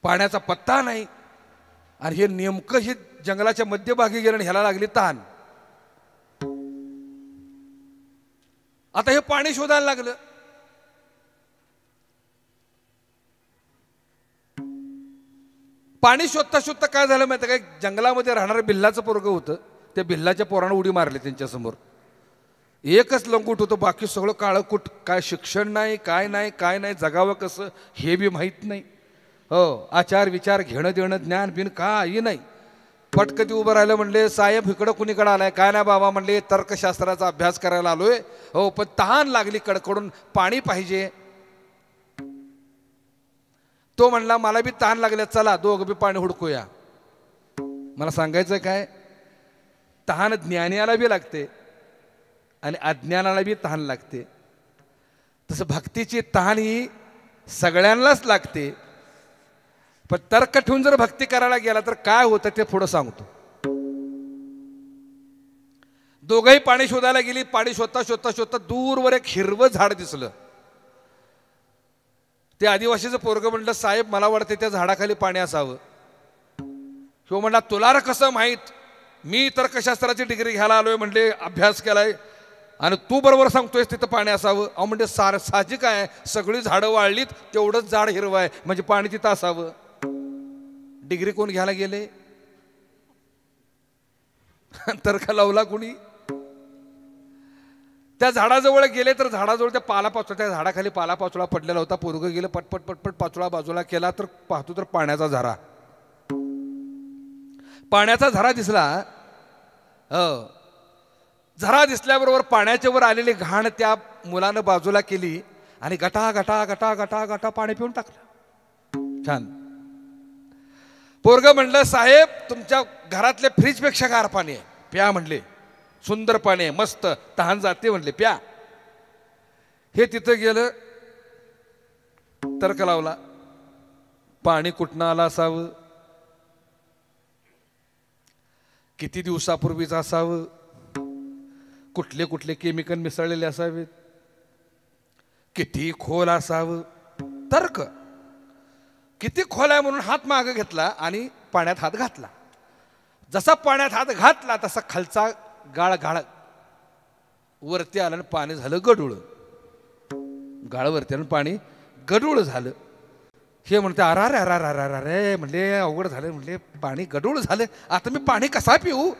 पाण्याचा पत्ता नाही. आणि हे नेमकं हे जंगलाच्या मध्यभागी गेलं आणि ह्याला लागली तहान. आता हे पाणी शोधायला लागलं. पाणी शोधता शोधता काय झालं माहिती काय? जंगलामध्ये राहणारं बिल्लाचं पोरगं होतं. त्या बिल्लाच्या पोरानं उडी मारली त्यांच्यासमोर. एकच लंगूट होतं, बाकी सगळं काळंकुट. काय शिक्षण नाही, काय नाही, काय नाही, जगावं कसं हे बी माहीत नाही. हो, आचार विचार घेणं देणं ज्ञान बिन काही नाही. पटकती उभं राहिलं. म्हणले, साहेब इकडं कुणीकडं आलाय? काय नाही बाबा, म्हणले तर्कशास्त्राचा अभ्यास करायला आलोय. हो, पण तहान लागली, कडकडून पाणी पाहिजे. तो म्हणला, मला बी तहान लागल्या, चला दोघं बी पाणी हुडकूया. मला सांगायचं काय, तहान ज्ञानाला बी लागते आणि अज्ञानाला बी तहान लागते. तसं भक्तीची तहान ही सगळ्यांनाच लागते. पण तर्क ठेवून जर भक्ती करायला गेला तर काय होतं ते पुढं सांगतो. दोघंही पाणी शोधायला गेली. पाणी शोधता शोधता शोधता दूरवर एक हिरवं झाड दिसलं. ते आदिवासीचं पोरगं म्हणलं, साहेब मला वाटते त्या झाडाखाली पाणी असावं. किंवा म्हणला, तुला रे कसं माहीत? मी तर्कशास्त्राची डिग्री घ्यायला आलोय, म्हणले अभ्यास केलाय, आणि तू बरोबर सांगतोयस तिथं पाणी असावं. अहो म्हणजे साहजिक आहे, सगळी झाडं वाळलीत, तेवढंच झाड हिरवं आहे, म्हणजे पाणी तिथं असावं. डिग्री कोण घ्यायला गेले? तर्क लावला कोणी? त्या झाडाजवळ गेले तर झाडाजवळ त्या पालापाचोळा, त्या झाडाखाली पालापाचोळा पडलेला होता. पोरगं गेलं, पटपट पटपट पाचोळा बाजूला केला तर पाहतो तर पाण्याचा झरा. पाण्याचा झरा दिसला. झरा दिसल्याबरोबर पाण्याच्या वर आलेली घाण त्या मुलानं बाजूला केली आणि गटा गटा गटा गटा गटा पाणी पिऊन टाकलं. छान. पोरगं म्हणलं, साहेब तुमच्या घरातल्या फ्रीजपेक्षा गार पाणी आहे, प्या. म्हणले, सुंदर पाणी आहे, मस्त, तहान जाते, म्हणले प्या. हे तिथं गेलं, तर्क लावला, पाणी कुठनं आलं असावं, किती दिवसापूर्वीच असावं, कुठले कुठले केमिकल मिसळलेले असावेत, किती खोल असावं. तर्क किती खोल आहे म्हणून हात मागे घेतला आणि पाण्यात हात घातला. जसा पाण्यात हात घातला तसा खालचा गाळ गाळ वरती आलं आणि पाणी झालं गडूळ. गाळ वरती आलं पाणी गडूळ झालं. हे म्हणते, अरे अरे अरे अरे अरे, म्हणले अवघड झालं, म्हणले पाणी गडूळ झालं, आता मी पाणी कसा पिऊ?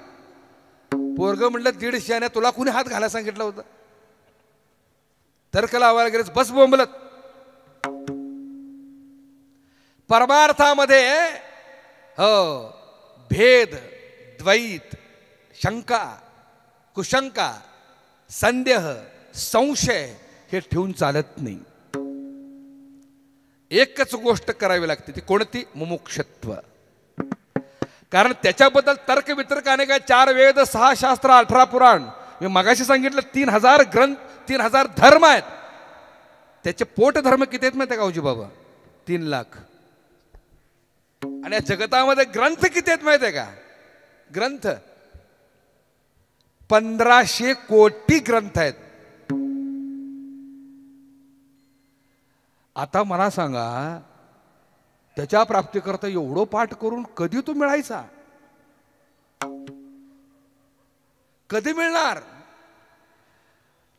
पोरगं म्हणलं, 150 तुला कुणी हात घालायला सांगितलं होतं? तर्क लावायला गेलेच बस बोंबलत. परमार्थामध्ये हो भेद, द्वैत, शंका, कुशंका, संदेह, संशय हे ठेवून चालत नाही. एकच गोष्ट करावी लागते, ती कोणती? मुमुक्षत्व. कारण त्याच्याबद्दल तर्क वितर्काने काय 4 वेद, 6 शास्त्र, 18 पुराण, मी मगाशी सांगितलं 3000 ग्रंथ, 3000 धर्म आहेत. त्याचे पोट धर्म किती आहेत माहिती आहे गावजी बाबा? 3 लाख. आणि या जगतामध्ये ग्रंथ किती आहेत माहिती आहे का? ग्रंथ 1500 कोटी ग्रंथ आहेत. आता मला सांगा, त्याच्या प्राप्तीकरता एवढं पाठ करून कधी तो मिळायचा? कधी मिळणार?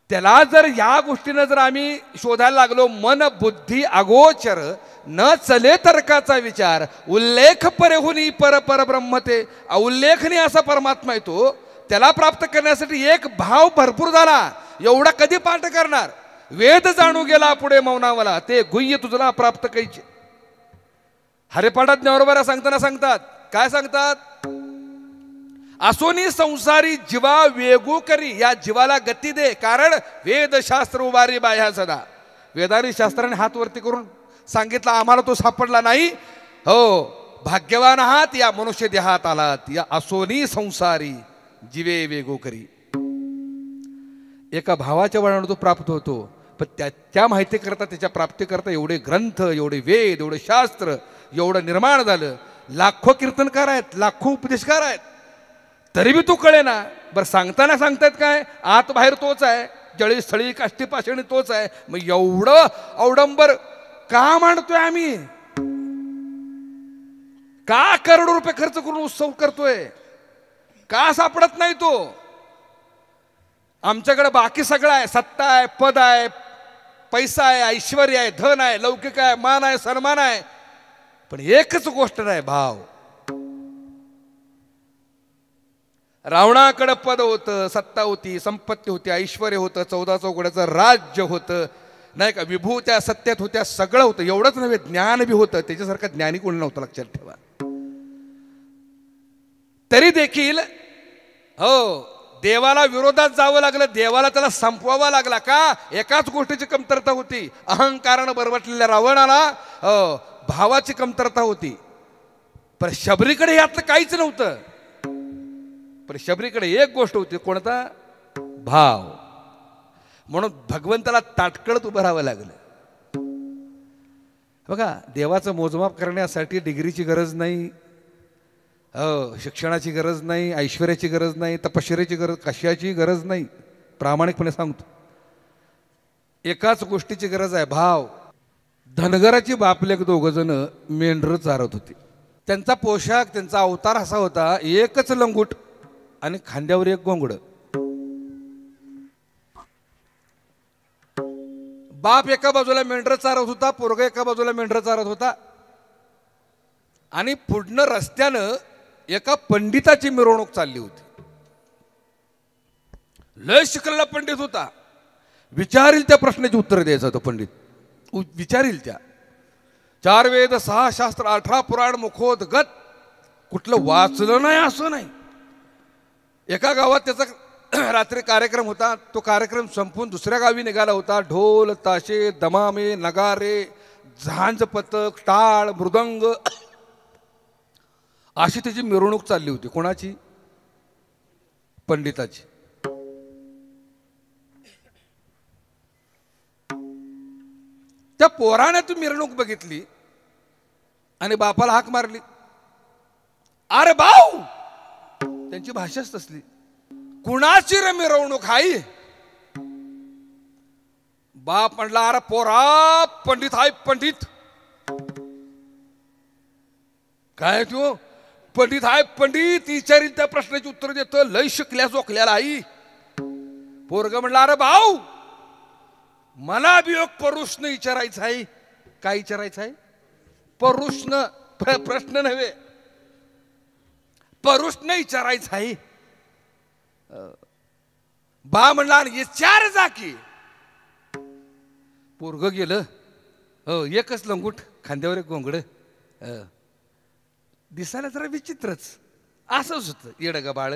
त्याला जर या गोष्टीनं जर आम्ही शोधायला लागलो, मन बुद्धी अगोचर न चले तर्काचा विचार, उल्लेख परेहुनी पर परब्रह्म ते, अउल्लेखनीय असा परमात्मा येतो, त्याला प्राप्त करण्यासाठी एक भाव भरपूर झाला. एवढा कधी पाठ करणार? वेद जाणू गेला पुढे मौनावला, ते गुह्य तुझला प्राप्त कैचे. हरिपाठात ज्ञानोबा सांगताना सांगतात, काय सांगतात? असोनी संसारी जीवा वेगू करी, या जीवाला गती दे, कारण वेदशास्त्र उभारी बाह्या सदा. वेदारी शास्त्राने हात वरती करून सांगितलं, आम्हाला तो सापडला नाही. हो, भाग्यवान आहात या मनुष्य देहात आलात. या असोनी संसारी जीवे वेगू करी. एका भावाच्या वळणावर तो प्राप्त होतो, पण त्या माहिती करता, त्याच्या प्राप्ती करता एवढे ग्रंथ, एवढे वेद, एवढे शास्त्र, एवढं निर्माण झालं. लाखो कीर्तनकार आहेत, लाखो उपदेशकार आहेत, तरी बी तो कळे ना. बरं, सांगताना सांगतायत काय? आत बाहेर तोच आहे, जळी स्थळी काष्टी पाषाणी तोच आहे. मग एवढं अवडंबर का मांडतोय आम्ही? का करोडो रुपये खर्च करून उत्सव करतोय? का सापडत नाही तो? आमच्याकडे बाकी सगळं आहे, सत्ता आहे, पद आहे, पैसा आहे, ऐश्वर आहे, धन आहे, लौकिक आहे, मान आहे, सन्मान आहे, पण एकच गोष्ट नाही, भाव. रावणाकडे पद होतं, सत्ता होती, संपत्ती होती, ऐश्वर होतं, 14 चौघड्याचं राज्य होतं, नाही का, विभूत्या सत्यात होत्या, सगळं होतं. एवढंच नव्हे, ज्ञान बी होतं. त्याच्यासारखं ज्ञानी कोणी नव्हतं, लक्षात ठेवा. तरी देखील हो, देवाला विरोधात जावं लागलं, देवाला त्याला संपवावा लागला. का? एकाच गोष्टीची कमतरता होती, अहंकारानं बरबटलेल्या रावणाला भावाची कमतरता होती. पण शबरीकडे यातलं काहीच नव्हतं. पण शबरीकडे एक गोष्ट होती, कोणता? भाव. म्हणून भगवंताला ताटकळत उभं राहावं लागलं. बघा, देवाचं मोजमाप करण्यासाठी डिग्रीची गरज नाही, शिक्षणाची गरज नाही, ऐश्वर्याची गरज नाही, तपश्चर्याची गरज, कशाची गरज नाही. प्रामाणिकपणे सांगतो, एकाच गोष्टीची गरज आहे, भाव. धनगराची बापले दोघं जण मेंढर चारत होते. त्यांचा पोशाख, त्यांचा अवतार असा होता, एकच लंगूट आणि खांद्यावर एक गोंगड. बाप एका बाजूला मेंढर चारत होता, पोरगा एका बाजूला मेंढर चारत होता. आणि पुढनं रस्त्यानं एका पंडिताची मिरवणूक चालली होती. लय शिकलेला पंडित होता, विचारील त्या प्रश्नाची उत्तर द्यायचं होतं पंडित. विचारील त्या 4 वेद 6 शास्त्र 18 पुराण मुखोद्गत, कुठलं वाचलं नाही असं नाही. एका गावात त्याचा रात्री कार्यक्रम होता. तो कार्यक्रम संपून दुसऱ्या गावी निघाला होता. ढोल ताशे दमामे नगारे झांज पथक टाळ मृदंग अशी त्याची मिरवणूक चालली होती. कोणाची? पंडिताची. त्या पोराने ती मिरवणूक बघितली आणि बापाला हाक मारली, अरे भाऊ. त्यांची भाषाच तसली, कुणाची रे मिरवणूक हाय? बाप म्हणला, अरे पोरा, पंडित हाय पंडित. काय तू? पंडित हाय पंडित, विचारील त्या प्रश्नाची उत्तर देतो, लय शिकल्या जोकल्याला आई. पोरग म्हणला, अरे भाऊ, मला बी एक प्रश्न विचारायचा आहे. काय विचारायचं आहे? प्रश्न, प्रश्न नव्हे, प्रश्न विचारायचा आहे. बा म्हणला, विचार जा की. पोरग गेलं. हो, एकच लंगूट, खांद्यावर एक गोंगड. दिसायला जरा विचित्रच, असंच होतं येडं ग बाळ.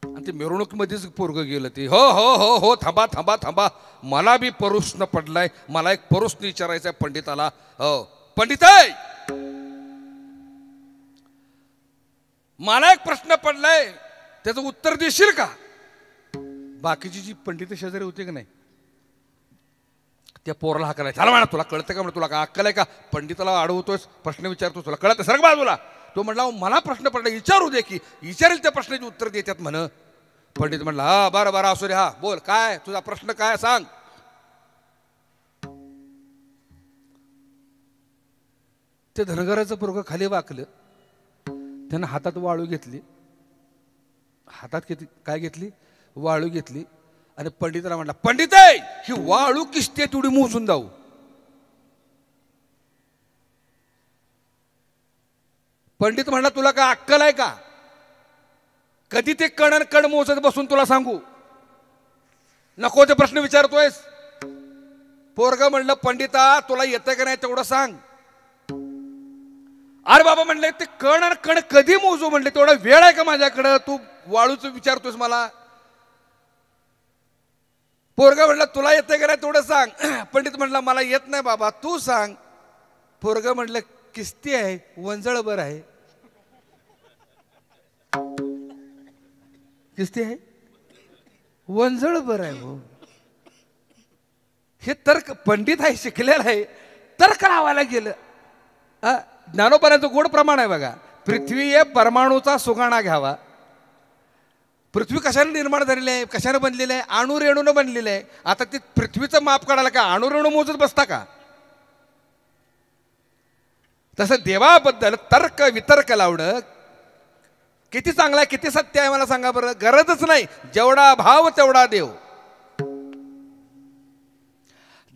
आणि ते मिरवणूक मध्येच पोरग गेलं. ते हो हो हो हो, थांबा थांबा थांबा, मला बी प्रश्न पडलाय, मला एक प्रश्न विचारायचा आहे पंडिताला. हो पंडित, मला एक प्रश्न पडलाय, त्याचं उत्तर देशील का? बाकीची जी पंडित शेजारी होती की नाही, त्या पोराला हा करायचा, चला म्हणा, तुला कळतं का? म्हणा, तुला का अक्कल आहे का? पंडिताला अडवतोस, प्रश्न विचारतोस, तुला कळतं? सरक बाजूला. तो म्हणला, मला प्रश्न पडला, विचारू दे की. विचारेल त्या प्रश्नाची उत्तर देतात म्हण. पंडित म्हणला, हा बरं बरं असू रे, हा बोल, काय तुझा प्रश्न, काय सांग. ते धनगराचं पोरगं खाली वाकलं. त्यानं हातात वाळू घेतली. हातात किती काय घेतली? वाळू घेतली. आणि पंडिताला म्हटला, पंडित आहे ही वाळू किस्ते तेवढी मोजून जाऊ. पंडित म्हणला, तुला काय अक्कल आहे का? कधी ते कण कण मोजत बसून तुला सांगू? नको ते प्रश्न विचारतोयस. पोरग म्हणलं, पंडिता तुला येतं का नाही तेवढं सांग. अरे बाबा म्हणले, ते कण आणि कण कधी मोजू म्हणले? तेवढा वेळ आहे का माझ्याकडं? तू वाळूच विचारतोस मला. पोरगा म्हणला, तुला येतं का नाही तेवढं सांग. पंडित म्हणला, मला येत नाही बाबा, तू सांग. पोरग म्हणलं, किस्ती आहे वंजळ बर आहे. किस्ती आहे वंजळ बर आहे. हो हे तर्क, पंडित आहे शिकलेला आहे, तर्क लावायला गेलं. ज्ञानोबाचं गोड प्रमाण आहे बघा. पृथ्वी हे परमाणूचा सुगाणा घ्यावा. पृथ्वी कशाने निर्माण झालेली आहे? कशाने बनलेली आहे? अणुरेणूनं बनलेली आहे. आता ती पृथ्वीचं माप काढायला का अणुरेणू मोजत बसता का? तसं देवाबद्दल तर्क वितर्क लावणं किती चांगलं आहे, किती सत्य आहे मला सांगा बरं. गरजच नाही. जेवढा भाव तेवढा देव.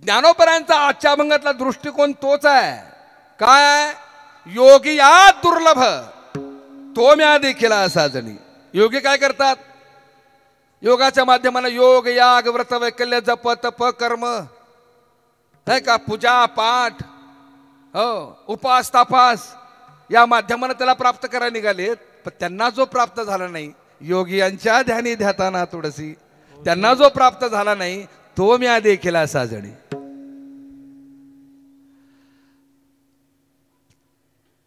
ज्ञानोबरांचा आजच्या अभंगातला दृष्टिकोन तोच आहे. काय? योगी या दुर्लभ तो म्या देखील असा जणी. योगी काय करतात? योगाच्या माध्यमाने योग याग व्रत वैकल्य जप तप कर्म है का, पूजा पाठ, हो उपास तापास या माध्यमाने त्याला प्राप्त करायला निघालेत. पण त्यांना जो प्राप्त झाला नाही, योगी यांच्या ध्यानी ध्याताना थोडसी, त्यांना जो प्राप्त झाला नाही तो म्या देखील असा जणी.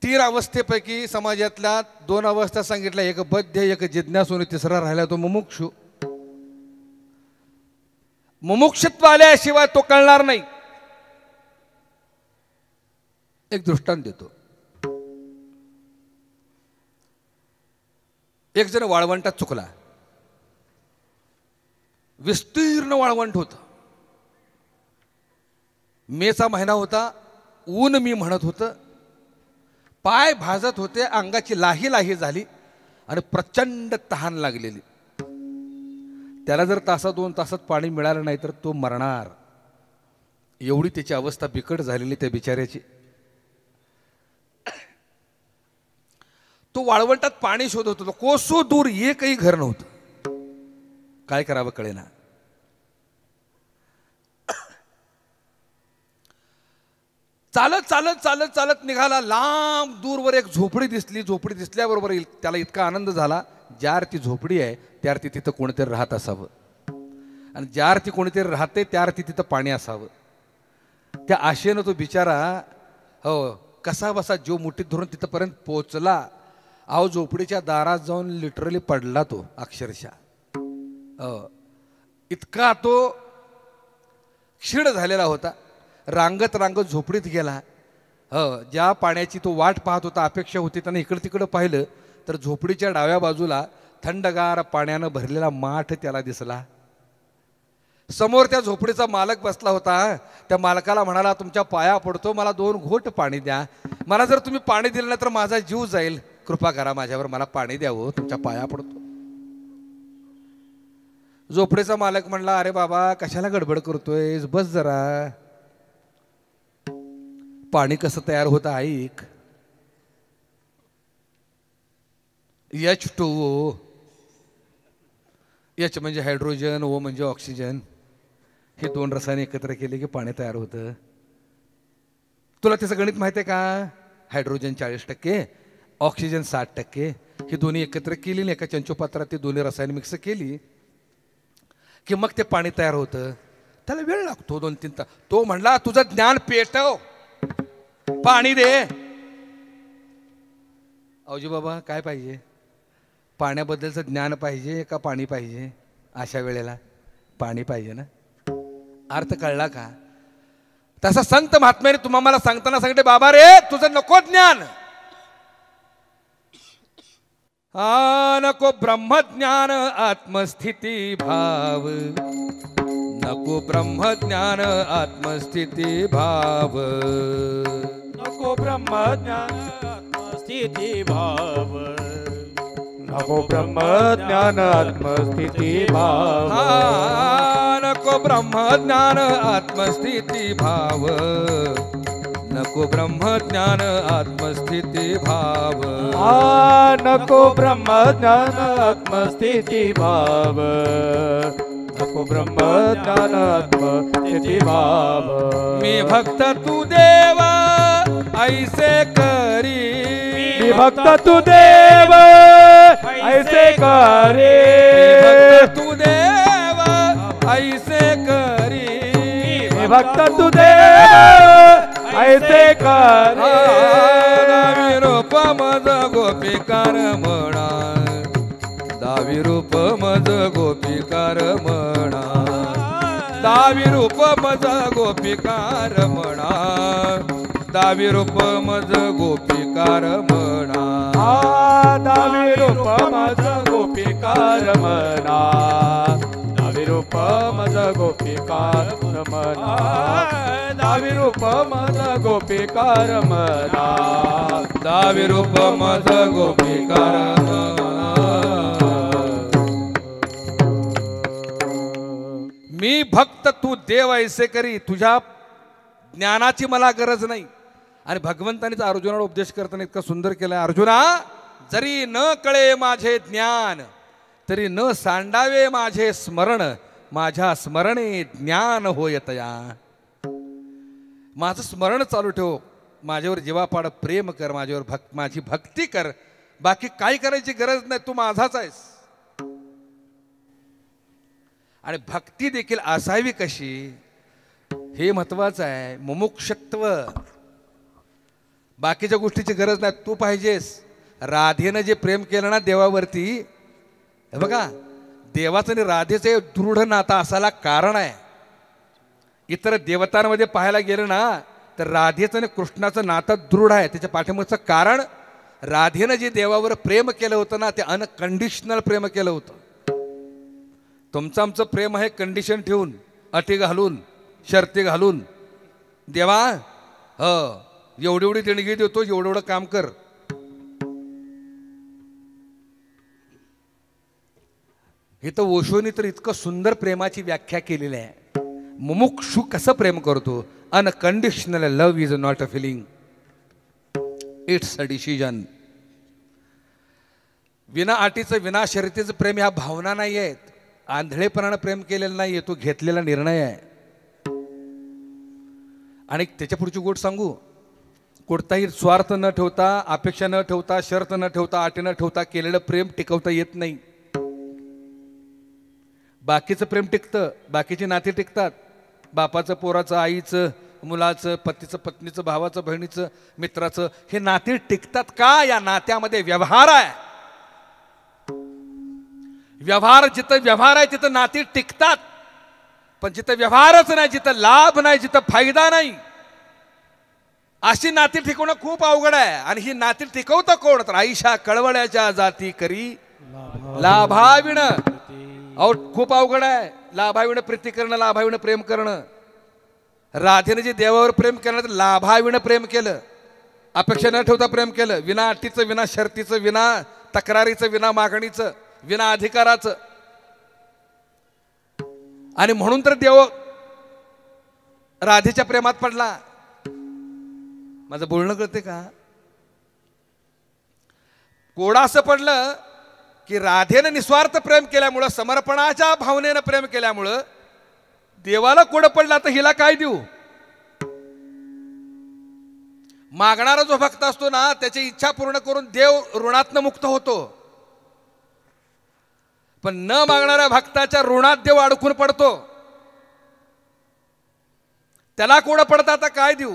3 अवस्थेपैकी समाजातल्या 2 अवस्था सांगितल्या. एक बद्ध, एक जिज्ञासू आणि तिसरा राहिला तो मुमुक्षु. मुमुक्षुत्व आल्याशिवाय तो कळणार नाही. एक दृष्टांत देतो. एक जण वाळवंटात चुकला. विस्तीर्ण वाळवंट होतं. मेचा महिना होता. ऊन मी म्हणत होतं. पाय भाजत होते. अंगाची लाही लाही झाली आणि प्रचंड तहान लागलेली. त्याला जर तासा 2 तासात पाणी मिळालं नाही तर तो मरणार, एवढी त्याची अवस्था बिकट झालेली त्या बिचाऱ्याची. तो वाळवंटात पाणी शोधत होता. कोसो दूर एकही घर नव्हतं. काय करावं कळेना. चालत चालत चालत चालत निघाला. लांब दूरवर एक झोपडी दिसली. झोपडी दिसल्याबरोबर त्याला इतका आनंद झाला, ज्यावर ती झोपडी आहे त्यावर तिथं कोणीतरी राहत असावं, आणि ज्यावर ती कोणीतरी राहते त्यावर तिथं पाणी असावं. त्या आशेनं तो बिचारा हो कसा बसा जीव मुठीत धरून तिथंपर्यंत पोचला. अहो झोपडीच्या दारात जाऊन लिटरली पडला तो अक्षरशः. इतका तो क्षीण झालेला होता. रांगत रांगत झोपडीत गेला. ज्या पाण्याची तो वाट पाहत होता, अपेक्षा होती, त्यानं इकडं तिकडं पाहिलं तर झोपडीच्या डाव्या बाजूला थंडगार पाण्यानं भरलेला माठ त्याला दिसला. समोर त्या झोपडीचा मालक बसला होता. त्या मालकाला म्हणाला, तुमच्या पाया पडतो, मला 2 घोट पाणी द्या. मला जर तुम्ही पाणी दिलं नाही तर माझा जीव जाईल. कृपा करा माझ्यावर, मला पाणी द्यावं, तुमच्या पाया पडतो. झोपडीचा मालक म्हणला, अरे बाबा कशाला गडबड करतोय, बस जरा. पाणी कसं तयार होतं ऐक. H2O. H म्हणजे हायड्रोजन, O म्हणजे ऑक्सिजन. हे 2 रसायने एकत्र केले की पाणी तयार होतं. तुला त्याचं गणित माहिती आहे का? Hydrogen 40%, oxygen 60%. ही दोन्ही एकत्र केली आणि एका चंचोपात्रात ती दोन्ही रसायन मिक्स केली की मग ते पाणी तयार होतं. त्याला वेळ लागतो 2-3 तास. तो म्हणला, तुझं ज्ञान पेटव, पाणी दे. अवजी बाबा काय पाहिजे? पाण्याबद्दलचं ज्ञान पाहिजे का पाणी पाहिजे? अशा वेळेला पाणी पाहिजे ना. अर्थ कळला का? तसा संत महात्म्याने तुम्हाला मला सांगताना सांगते, बाबा रे तुझं नको ज्ञान, नको ब्रह्मज्ञान आत्मस्थिती भाव, नको ब्रह्मज्ञान आत्मस्थिती भाव, नको ब्रह्मज्ञान आत्मस्थिती भाव नको ब्रह्मज्ञान आत्मस्थिती भाव नको ब्रह्मज्ञान आत्मस्थिती भाव नको ब्रह्मज्ञान आत्मस्थिती भाव नको ब्रह्मज्ञान आत्मस्थिती भाव नको ब्रह्मज्ञान आत्मस्थिती भाव मी भक्त तू देव ऐसे करी मी भक्त तू देव ऐसे करे तू देव ऐसे करी मी भक्त तू देव ऐसे करे दावी रूप मज गोपिकार म्हणा दावी रूप मज गोपिकार म्हणा दावी रूप मज गोपिकार म्हणा दावी रूप मज गोपिकार म्हणा दावी रूप मज गोपिकार म्हणा दावी रूप मज गोपिकार म्हणा दावी रूप मज गोपिकार म्हणा दावी रूप मज गोपिकार म्हणा मी भक्त तू देव ऐसे करी तुझ्या ज्ञानाची मला गरज नाही. आणि भगवंतानीच अर्जुनाला उपदेश करताना इतका सुंदर केलाय अर्जुना जरी न कळे माझे ज्ञान तरी न सांडावे माझे स्मरण माझ्या स्मरणे ज्ञान होयतया. माझं स्मरण चालू ठेव माझ्यावर जीवापाड प्रेम कर माझ्यावर माझी भक्ती कर बाकी काही करायची गरज नाही तू माझाच आहेस. आणि भक्ती देखील असावी कशी हे महत्वाचं आहे. मुमुक्षत्व बाकीच्या गोष्टीची गरज नाही तू पाहिजेस. राधेनं जे प्रेम केलं ना देवावरती हे बघा देवाचं आणि राधेचं दृढ नाता असायला कारण आहे. इतर देवतांमध्ये पाहायला गेलं ना तर राधेचं आणि कृष्णाचं नातं दृढ आहे. त्याच्या पाठीमागचं कारण राधेनं जे देवावर प्रेम केलं होतं ना ते अनकंडिशनल प्रेम केलं होतं. तुमचं आमचं प्रेम आहे कंडिशन ठेवून अटी घालून शर्ती घालून देवा एवढी एवढी देणगी देतो एवढं एवढं काम कर. हे तर ओशोनी तर इतकं सुंदर प्रेमाची व्याख्या केलेली आहे. मुमुक्षु कसं प्रेम करतो unconditional love is not a feeling its a decision. विना अटीचं विना शर्तीचं प्रेम ह्या भावना नाही आहेत. आंधळेपणानं प्रेम केलेलं नाहीये तो घेतलेला निर्णय आहे. आणि त्याच्या पुढची गोष्ट सांगू कोणताही स्वार्थ न ठेवता अपेक्षा न ठेवता शर्त न ठेवता अटी न ठेवता केलेलं प्रेम टिकवता येत नाही. बाकीचं प्रेम टिकतं बाकीची नाती टिकतात. बापाचं पोराचं आईचं मुलाचं पतीचं पत्नीचं भावाचं बहिणीचं मित्राचं हे नाती टिकतात का या नात्यामध्ये व्यवहार आहे. व्यवहार जिथं व्यवहार आहे तिथं नाती टिकतात. पण जिथं व्यवहारच नाही जिथं लाभ नाही जिथं फायदा नाही अशी नाती टिकवणं खूप अवघड आहे. आणि ही नाती टिकवतं कोण तर आईशा कळवळ्याच्या जाती करी लाभाविण. अहो खूप अवघड आहे लाभाविण प्रीती करणं लाभाविण प्रेम करणं. राधेने जे देवावर प्रेम केलं तर लाभाविण प्रेम केलं अपेक्षा न ठेवता प्रेम केलं विना अटीचं विना शर्तीचं विना तक्रारीचं विना मागणीचं विना अधिकाराचं. आणि म्हणून तर देव राधेच्या प्रेमात पडला. माझं बोलणं कळते का. कोडा असं पडलं की राधेनं निस्वार्थ प्रेम केल्यामुळं समर्पणाच्या भावनेनं प्रेम केल्यामुळं देवाला कोड पडला तर हिला काय देऊ. मागणारा जो भक्त असतो ना त्याची इच्छा पूर्ण करून देव ऋणातनं मुक्त होतो. पण न मागणाऱ्या भक्ताच्या ऋणात देव अडकून पडतो. त्याला कोड पडतं आता काय देऊ.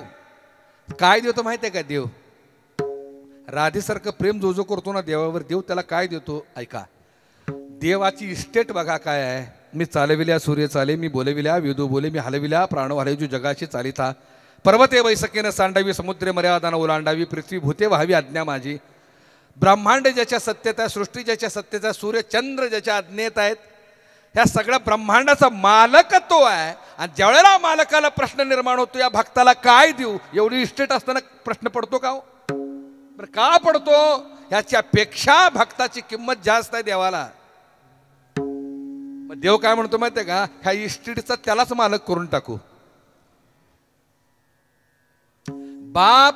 काय देतो माहिती आहे का देव राधेसारखं प्रेम जो जो करतो ना देवावर देव त्याला काय देतो ऐका. देवाची इस्टेट बघा काय आहे. मी चालविल्या सूर्य चाले मी बोलविल्या विदू बोले मी हलविल्या प्राण हलविजू जगाशी चालिता पर्वते वैसकेनं सांडावी समुद्र मर्यादानं ओलांडावी पृथ्वी भूते व्हावी आज्ञा माझी. ब्रह्मांड ज्याच्या सत्यता सृष्टी ज्याच्या सत्यता सूर्य चंद्र ज्याच्या आज्ञेत आहेत ह्या सगळ्या ब्रह्मांडाचा मालक तो आहे. आणि ज्यावेळेला मालकाला प्रश्न निर्माण होतो या भक्ताला काय देऊ, एवढी इस्टेट असताना प्रश्न पडतो का हो? बरं का पडतो? ह्याच्यापेक्षा भक्ताची किंमत जास्त आहे देवाला. मग देव काय म्हणतो माहितीये का, ह्या इस्टेटचा त्यालाच मालक करून टाकू. बाप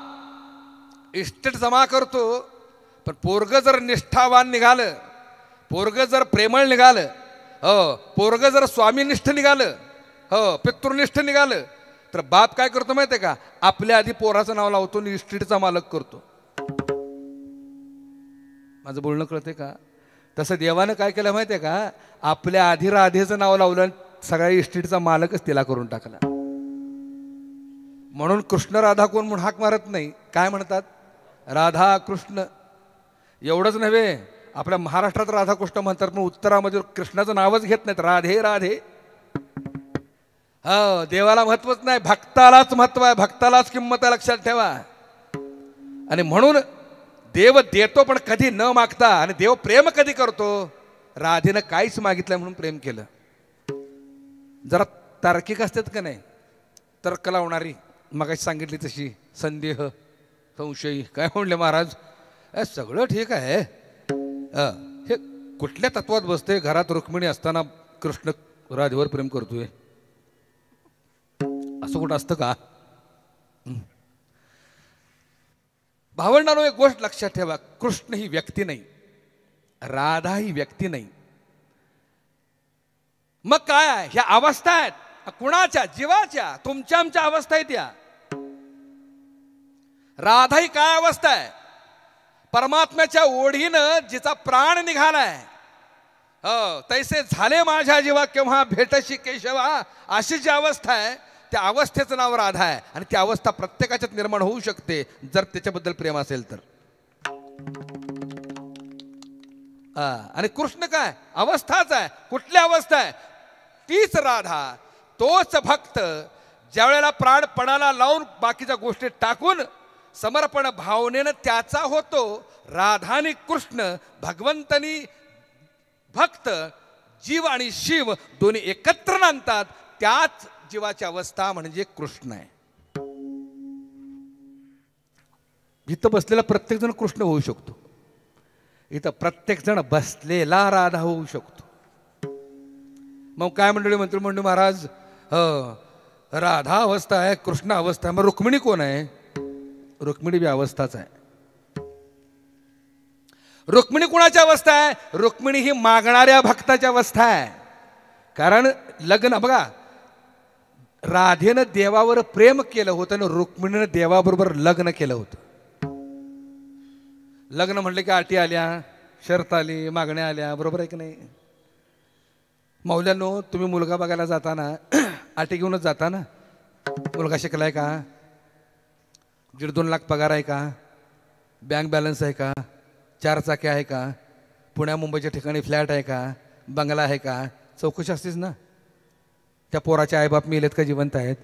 इस्टेट जमा करतो, पण पोरग जर निष्ठावान निघालं, पोरग जर प्रेमळ निघालं, हो पोरग जर स्वामीनिष्ठ निघालं, हो पितृनिष्ठ निघालं, तर बाप काय करतो माहितीये का, आपल्या आधी पोराचं नाव लावतो आणि इस्टेटचा मालक करतो. माझं बोलणं कळतंय का? तसं देवानं काय केलं माहितीये का, आपल्या आधी राधेचं नाव लावलं आणि सगळ्या इस्टेटचा मालकच तिला करून टाकला. म्हणून कृष्ण राधा कोण म्हणून हाक मारत नाही, काय म्हणतात? राधा कृष्ण. एवढंच नव्हे, आपल्या महाराष्ट्रात राधाकृष्ण म्हणतात, पण उत्तरामध्ये कृष्णाचं नावच घेत नाहीत, राधे राधे. हो देवाला महत्वच नाही, भक्तालाच महत्व आहे, भक्तालाच किंमत आहे, लक्षात ठेवा. आणि म्हणून देव देतो पण कधी न मागता. आणि देव प्रेम कधी करतो? राधेनं काहीच मागितलं म्हणून प्रेम केलं. जरा तार्किक असतात का नाही, तर्क लावणारी, मगाशी सांगितली तशी, संदेह संशयी. काय म्हणले महाराज, सगळं ठीक आहे, हे कुठल्या तत्वात बसते? घरात रुक्मिणी असताना कृष्ण राधेवर प्रेम करतोय, असं कुठं असतं का? भावंडांनो, एक गोष्ट लक्षात ठेवा, कृष्ण ही व्यक्ती नाही, राधा ही व्यक्ती नाही. मग काय आहे? ह्या अवस्था आहेत. कुणाच्या? जीवाच्या, तुमच्या आमच्या अवस्था आहेत या. राधा ही काय अवस्था आहे? परमात्म्याच्या ओढीनं जिचा प्राण निघालाय, हो तैसे झाले माझ्या जीवा केव्हा भेटशी केशवा, अशी जी अवस्था आहे त्या अवस्थेचं नाव राधा आहे. आणि ती अवस्था प्रत्येकाच्यात निर्माण होऊ शकते जर त्याच्याबद्दल प्रेम असेल तर. आणि कृष्ण काय? अवस्थाच आहे. कुठली अवस्था आहे? तीच राधा, तोच भक्त ज्या वेळेला प्राणपणाला लावून बाकीच्या गोष्टी टाकून समर्पण भावनेनं त्याचा होतो. राधा आणि कृष्ण, भगवंतनी भक्त, जीव आणि शिव दोन्ही एकत्र नांदतात, त्याच जीवाची अवस्था म्हणजे कृष्ण आहे. इथं बसलेला प्रत्येक जण कृष्ण होऊ शकतो, इथं प्रत्येक जण बसलेला राधा होऊ शकतो. मग काय मंडळी मंत्री महाराज, राधा अवस्था आहे, कृष्ण अवस्था आहे, मग रुक्मिणी कोण आहे? रुक्मिणी बी अवस्थाच आहे. रुक्मिणी कुणाची अवस्था आहे? रुक्मिणी ही मागणाऱ्या भक्ताची अवस्था आहे. कारण लग्न बघा, राधेनं देवावर प्रेम केलं होतं आणि रुक्मिणीनं देवाबरोबर लग्न केलं होतं. लग्न म्हटलं की अटी आल्या, शर्त आली, मागण्या आल्या, बरोबर आहे की नाही? मौल्यांनो, तुम्ही मुलगा बघायला जाताना अटी घेऊनच जाता ना. मुलगा शिकलाय का? 1.5-2 लाख पगार आहे का? बँक बॅलन्स आहे का? 4 चाकी आहे का? पुण्या मुंबईच्या ठिकाणी फ्लॅट आहे का? बंगला आहे का? चौकशी असतेच ना. त्या पोराचे आईबाप मेलेत का जिवंत आहेत?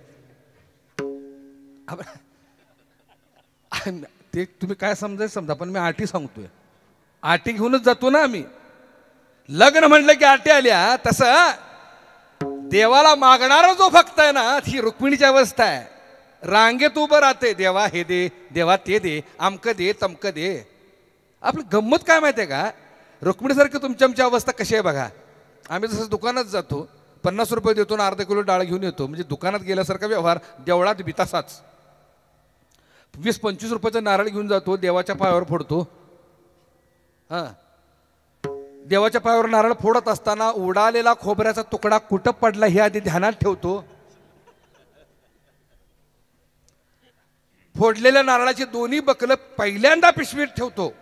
ते तुम्ही काय समजायचं समजा, पण मी आटी सांगतोय. आटी घेऊनच जातो ना आम्ही. लग्न म्हटलं की आटी आल्या. तसं देवाला मागणारा जो भक्त आहे ना, ही रुक्मिणीची अवस्था आहे. रांगेत उभं राहते, देवा हे दे, देवा ते दे, आमकं दे, तमकं दे. आपली गंमत काय माहिती आहे का? रुक्मिणीसारखी तुमची आमची अवस्था कशी आहे बघा. आम्ही जसं दुकानात जातो, 50 रुपये देतो ना, अर्धा किलो डाळ घेऊन येतो, म्हणजे दुकानात गेल्यासारखा व्यवहार. देवळात बी तसाच. 20-25 रुपयाचा नारळ घेऊन जातो, देवाच्या पायावर फोडतो. देवाच्या पायावर नारळ फोडत असताना उडालेला खोबऱ्याचा तुकडा कुठं पडला हे आधी ध्यानात ठेवतो. फोडलेल्या नारळाची दोन्ही बकलं पहिल्यांदा पिशवीत ठेवतो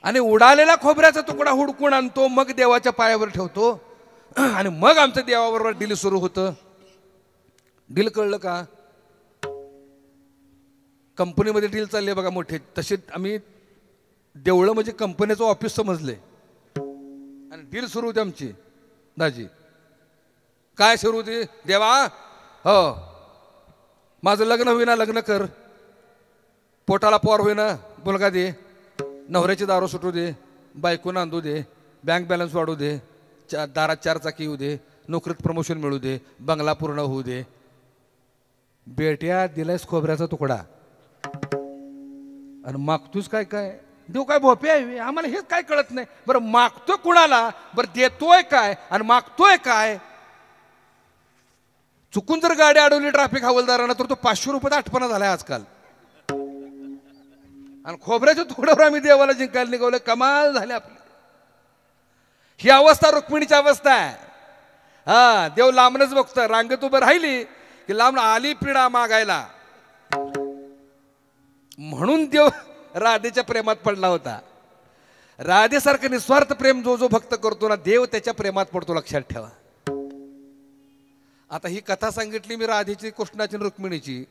आणि उडालेला खोबऱ्याचा तुकडा हुडकून आणतो, मग देवाच्या पायावर ठेवतो. आणि मग आमचं देवाबरोबर डील सुरू होतं. डील कळलं का? कंपनीमध्ये डील चालले बघा मोठे, तसे आम्ही देवळं म्हणजे कंपनीचं ऑफिस समजले. आणि डील सुरू होती आमची. दाजी काय सुरू होती? देवा, हो माझं लग्न होईना, लग्न कर. पोटाला पोर होईना, मुलगा दे. नवऱ्याची दारू सुटू दे, बायको नांदू दे, बँक बॅलन्स वाढू दे, दारात 4 चाकी येऊ दे, नोकरीत प्रमोशन मिळू दे, बंगला पूर्ण होऊ दे. बेट्या दिलायस खोबऱ्याचा तुकडा आणि मागतोस काय काय? देव काय भोपे आहे? आम्हाला हेच काय कळत नाही. बरं मागतोय कुणाला? बरं देतोय काय आणि मागतोय काय? चुकून जर गाडी अडवली ट्रॅफिक हवालदारानं तर तो 500 रुपयाचा आठपणा झालाय आजकाल. आणि खोबऱ्याच्या तुकड्यावर आम्ही देवाला जिंकायला निघावलं. कमाल झाली आपली. ही अवस्था रुक्मिणीची अवस्था आहे. हा, देव लांबनच बघतं. रांगेत उभं राहिली की लांब आली पिढा मागायला. म्हणून देव राधेच्या प्रेमात पडला होता. राधेसारखं निस्वार्थ प्रेम जो जो भक्त करतो ना, देव त्याच्या प्रेमात पडतो. लक्षात ठेवा. आता ही कथा सांगितली मी राधेची, कृष्णाची आणि रुक्मिणीची.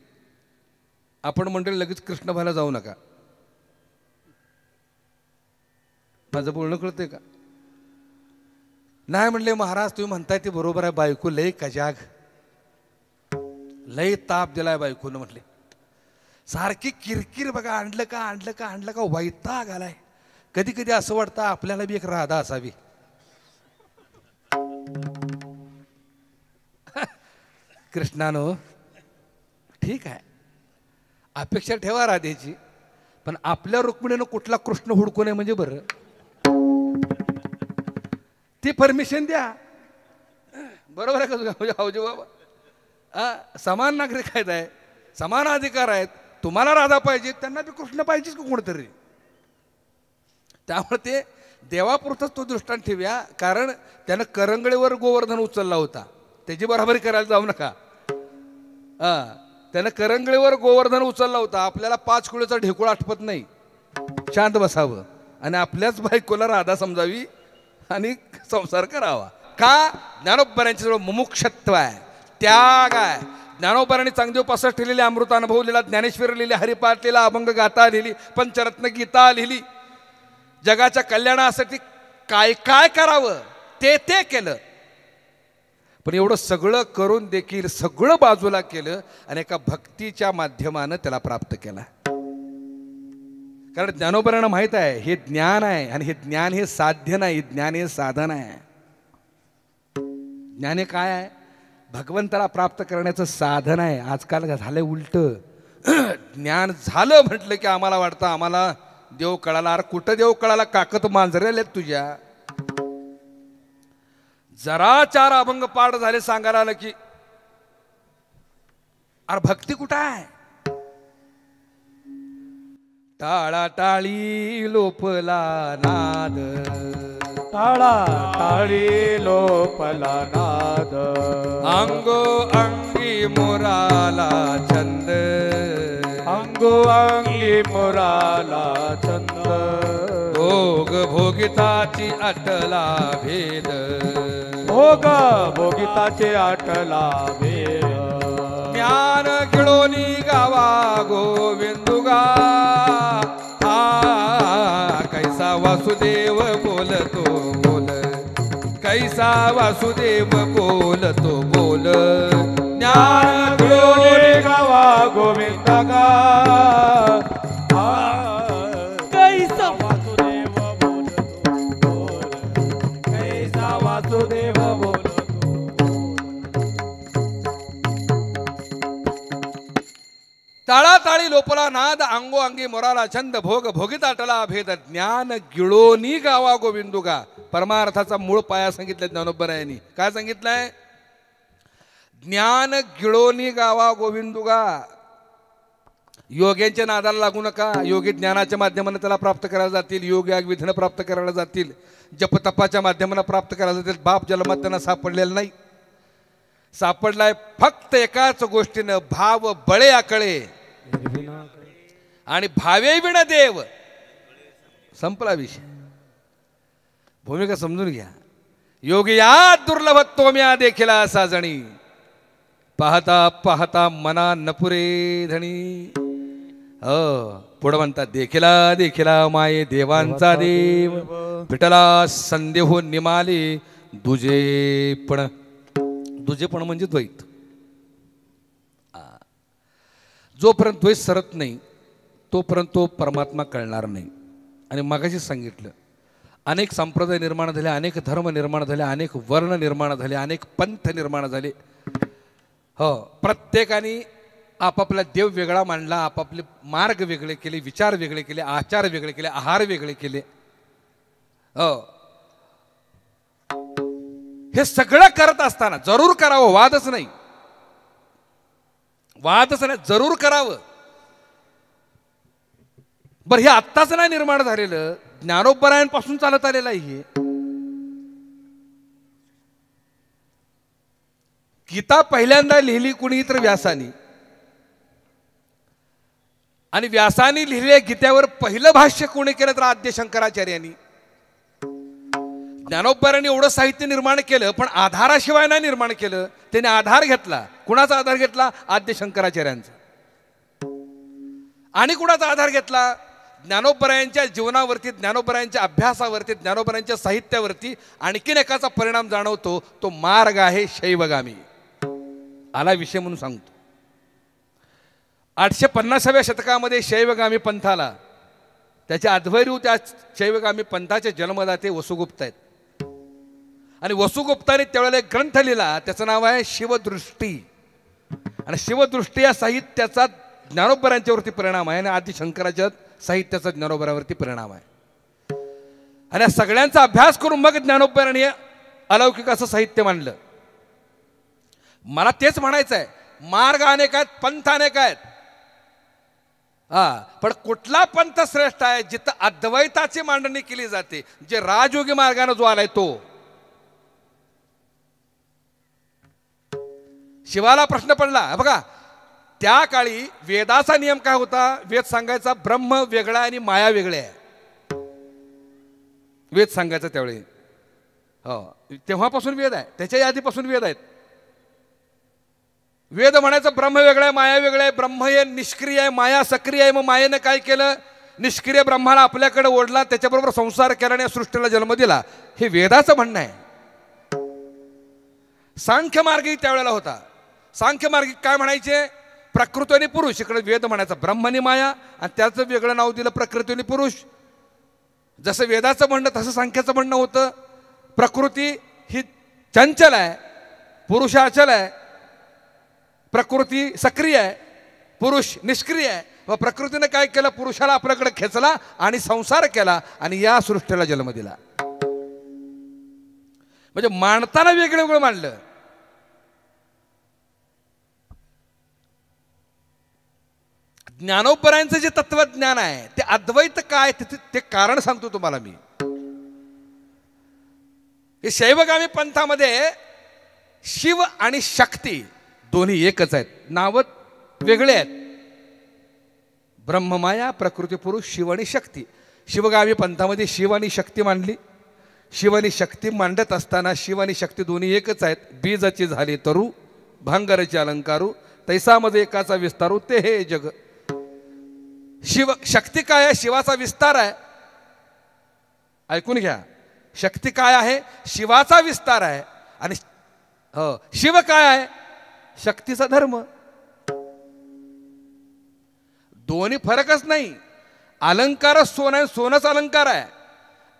आपण मंडळी लगेच कृष्ण व्हायला जाऊ नका. माझं बोलणं कळतंय का? नाही म्हणले महाराज तुम्ही म्हणताय ते बरोबर आहे. बायको लय कजाग, लय ताप दिलाय बायकोनं. म्हटले सारखी किरकिर बघा. आणलं का आणलं का आणलं का वैताग आलाय. कधी कधी असं वाटतं आपल्याला बी एक राधा असावी. कृष्णानो ठीक आहे, अपेक्षा ठेवा राधेची, पण आपल्या रुक्मिणीनं कुठला कृष्ण हुडकू नये म्हणजे बरं. ती परमिशन द्या. बरोबर आहे का भाऊजी बाबा? समान नागरिक आहेत, समान अधिकार आहेत. तुम्हाला राधा पाहिजे, त्यांना बी कृष्ण पाहिजेच का कोणतरी. त्यामुळे ते देवापुरतच तो दृष्टांत ठेवूया. कारण त्यानं करंगळीवर गोवर्धन उचलला होता, त्याची बराबरी करायला जाऊ नका. त्यानं करंगळीवर गोवर्धन उचलला होता. आपल्याला 5 किलोचा ढेकूळ आठवत नाही. शांत बसावं आणि आपल्याच बायकोला राधा समजावी आणि संसार करावा. का? ज्ञानोबरांच्या जवळ मुमुक्षत्व आहे, त्याग आहे. ज्ञानोबरांनी चांगदेव 65 लिहिले, अमृत अनुभव लिहिला, ज्ञानेश्वर लिहिले, हरिपाठ लिहिला, अभंग गाथा लिहिली, पंचरत्न गीता लिहिली. जगाच्या कल्याणासाठी काय काय करावं ते ते केलं. पण एवढं सगळं करून देखील सगळं बाजूला केलं आणि एका भक्तीच्या माध्यमानं त्याला प्राप्त केला. कारण ज्ञानोबरांना माहित आहे हे ज्ञान आहे आणि हे ज्ञान हे साध्य नाही, ज्ञान हे साधन आहे. ज्ञान हे काय आहे? भगवंताला प्राप्त करण्याचं साधन आहे. आजकाल झालंय उलट. ज्ञान झालं म्हटलं की आम्हाला वाटतं आम्हाला देव कळाला. अरे कुठं देव कळाला? काकत मांजरेल तुझ्या. जरा 4 अभंग पाठ झाले सांगायला आलं की अरे भक्ती कुठं आहे? टाळा टाळी लोपला नाद, टाळा टाळी लोपला नाद, अंगो अंगी मुराला छंद, अंगो अंगी मुराला छंद, भोग भोगिताची अटला भेद, भोग भोगिताचे आटला भेद, ज्ञान गिळोनी गावा गोविंदुगा, कैसा वासुदेव बोलतो बोल, कैसा वासुदेव बोलतो बोल, ज्ञान गिळोनी गावा गोविंदा गा, कैसा वासुदेव बोलतो बोल, कैसा वासुदेव बोलतो. टाळाटाळी लोपला नाद, अंगो अंगी मोराला छंद, भोग भोगिताटला भेद, ज्ञान गिळोनी गावा गोविंदुगा. परमार्थाचा मूळ पाया सांगितलं ज्ञानोबरायांनी. काय सांगितलंय? ज्ञान गिळोनी गावा गोविंदुगा. योग्यांच्या नादाला लागू नका. योगी ज्ञानाच्या माध्यमाने त्याला प्राप्त करायला जातील, योग विधीनं प्राप्त करायला जातील, जपतपाच्या माध्यमाने प्राप्त करायला जातील. बाप जन्मात त्यांना सापडलेला नाही. सापडलाय फक्त एकाच गोष्टीनं, भाव बळे आकळे आणि भावे विण देव. संपला विषय. भूमिका समजून घ्या. योगी या दुर्लभत्व म्या देखील असा जणी, पाहता पाहता मना नपुरे धणी. पुढं म्हणतात देखिला देखिला माये देवांचा देव, विठला संदेहो निमाले दुजेपण. दुजेपण म्हणजे द्वैत. जोपर्यंत द्वैत सरत नाही तोपर्यंत तो परमात्मा कळणार नाही. आणि मगाशी सांगितलं अनेक संप्रदाय निर्माण झाले, अनेक धर्म निर्माण झाले, अनेक वर्ण निर्माण झाले, अनेक पंथ निर्माण झाले. हो, प्रत्येकाने आपापला देव वेगळा मांडला, आपापले मार्ग वेगळे केले, विचार वेगळे केले, आचार वेगळे केले, आहार वेगळे केले. हो, हे सगळं करत असताना जरूर करावं, वादच नाही, वादच नाही, जरूर करावं. बरं, हे आत्ताच नाही निर्माण झालेलं, ज्ञानोबरायांपासून चालत आलेलं आहे. हे गीता पहिल्यांदा लिहिली कुणी तर व्यासानी, आणि व्यासानी लिहिलेल्या गीतेवर पहिलं भाष्य कोणी केलं तर आद्य शंकराचार्यांनी. ज्ञानोबरांनी एवढं साहित्य निर्माण केलं, पण आधाराशिवाय नाही निर्माण केलं. त्याने आधार घेतला. कुणाचा आधार घेतला? आद्य शंकराचार्यांचा. आणि कुणाचा आधार घेतला? ज्ञानोबरायांच्या जीवनावरती, ज्ञानोबरायांच्या अभ्यासावरती, ज्ञानोबरायांच्या साहित्यावरती आणखीन एकाचा परिणाम जाणवतो. तो मार्ग आहे शैवगामी. आला विषय म्हणून सांगतो. 850व्या शतकामध्ये शैवगामी पंथाला, त्याचे अध्वर्यू त्या शैवगामी पंथाचे जन्मदाते वसुगुप्त आहेत. आणि वसुगुप्ताने त्यावेळेला एक ग्रंथ लिहिला, त्याचं नाव आहे शिवदृष्टी. आणि शिवदृष्टी या साहित्याचा ज्ञानोबरांच्यावरती परिणाम आहे, आणि आदि शंकराच्या साहित्याचा ज्ञानोबरावरती परिणाम आहे. आणि या सगळ्यांचा अभ्यास करून मग ज्ञानोबरांनी अलौकिक असं साहित्य मांडलं. मला तेच म्हणायचं आहे, मार्ग अनेक आहेत, पंथ अनेक आहेत. पण कुठला पंथ श्रेष्ठ आहे? जिथं अद्वैताची मांडणी केली जाते, जे राजयोगी मार्गाने जो आलाय तो. शिवाला प्रश्न पडला, बघा त्या काळी वेदाचा नियम काय होता? वेद सांगायचा ब्रह्म वेगळा आणि माया वेगळे आहे. वेद सांगायचा त्यावेळी. हो, तेव्हापासून वेद आहे, त्याच्याही आधीपासून वेद आहेत. वेद म्हणायचं ब्रह्म वेगळं आहे, माया वेगळं आहे. ब्रह्म हे निष्क्रिय आहे, माया सक्रिय आहे. मग मायेनं काय केलं? निष्क्रिय ब्रह्माला आपल्याकडे ओढला, त्याच्याबरोबर संसार केला आणि या सृष्टीला जन्म दिला. हे वेदाचं म्हणणं आहे. सांख्य मार्गी त्यावेळेला होता. सांख्य मार्गी काय म्हणायचे? प्रकृती आणि पुरुष. इकडे वेद म्हणायचा ब्रह्म आणि माया, आणि त्याचं वेगळं नाव दिलं प्रकृती आणि पुरुष. जसं वेदाचं म्हणणं तसं सांख्याचं म्हणणं होतं. प्रकृती ही चंचल आहे, पुरुष अचल आहे. प्रकृती सक्रिय आहे, पुरुष निष्क्रिय आहे. व प्रकृतीने काय केलं? पुरुषाला आपल्याकडे खेचला आणि संसार केला आणि या सृष्टीला जन्म दिला. म्हणजे मांडताना वेगळं वेगळं मांडलं. ज्ञानोबरायांचं जे तत्वज्ञान आहे ते अद्वैत काय ते कारण सांगतो तुम्हाला मी. हे शैवगामी पंथामध्ये शिव आणि शक्ती दोन्ही एकच आहेत, नावं वेगळे आहेत. ब्रह्ममाया, प्रकृती पुरुष, शिव आणि शक्ती. शिवगामी पंथामध्ये शिव आणि शक्ती मांडली. शिव आणि शक्ती मांडत असताना शिव आणि शक्ती दोन्ही एकच आहेत. बीजाची झाली तरू, भांगराची अलंकारू, तैसामध्ये एकाचा विस्तारू, ते हे जग. शिव शक्ती काय आहे? शिवाचा विस्तार आहे. ऐकून घ्या, शक्ती काय आहे? शिवाचा विस्तार आहे. आणि हो, शिव काय आहे? शक्तीचा धर्म. दोन्ही फरकच नाही. अलंकार सोना, सोनच अलंकार आहे.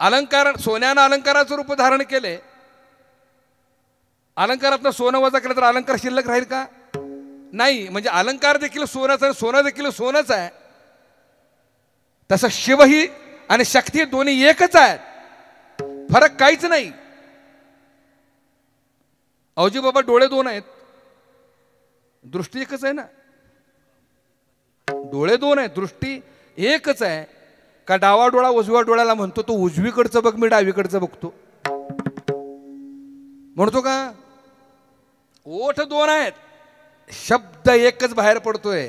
अलंकार, सोन्यानं अलंकाराचं रूप धारण केले. अलंकारातनं सोनं वजा केलं तर अलंकार शिल्लक राहील का? नाही. म्हणजे अलंकार देखील सोनच आहे, सोनं देखील सोनच आहे. तसं शिवही आणि शक्ती दोन्ही एकच आहेत, फरक काहीच नाही. अवजी बाबा डोळे दोन आहेत, दृष्टी एकच आहे ना. डोळे दोन आहेत, दृष्टी एकच आहे. का डावा डोळा उजव्या डोळ्याला म्हणतो तो उजवीकडचं बघ, मी डावीकडचं बघतो म्हणतो का? ओठ दोन आहेत, शब्द एकच बाहेर पडतोय.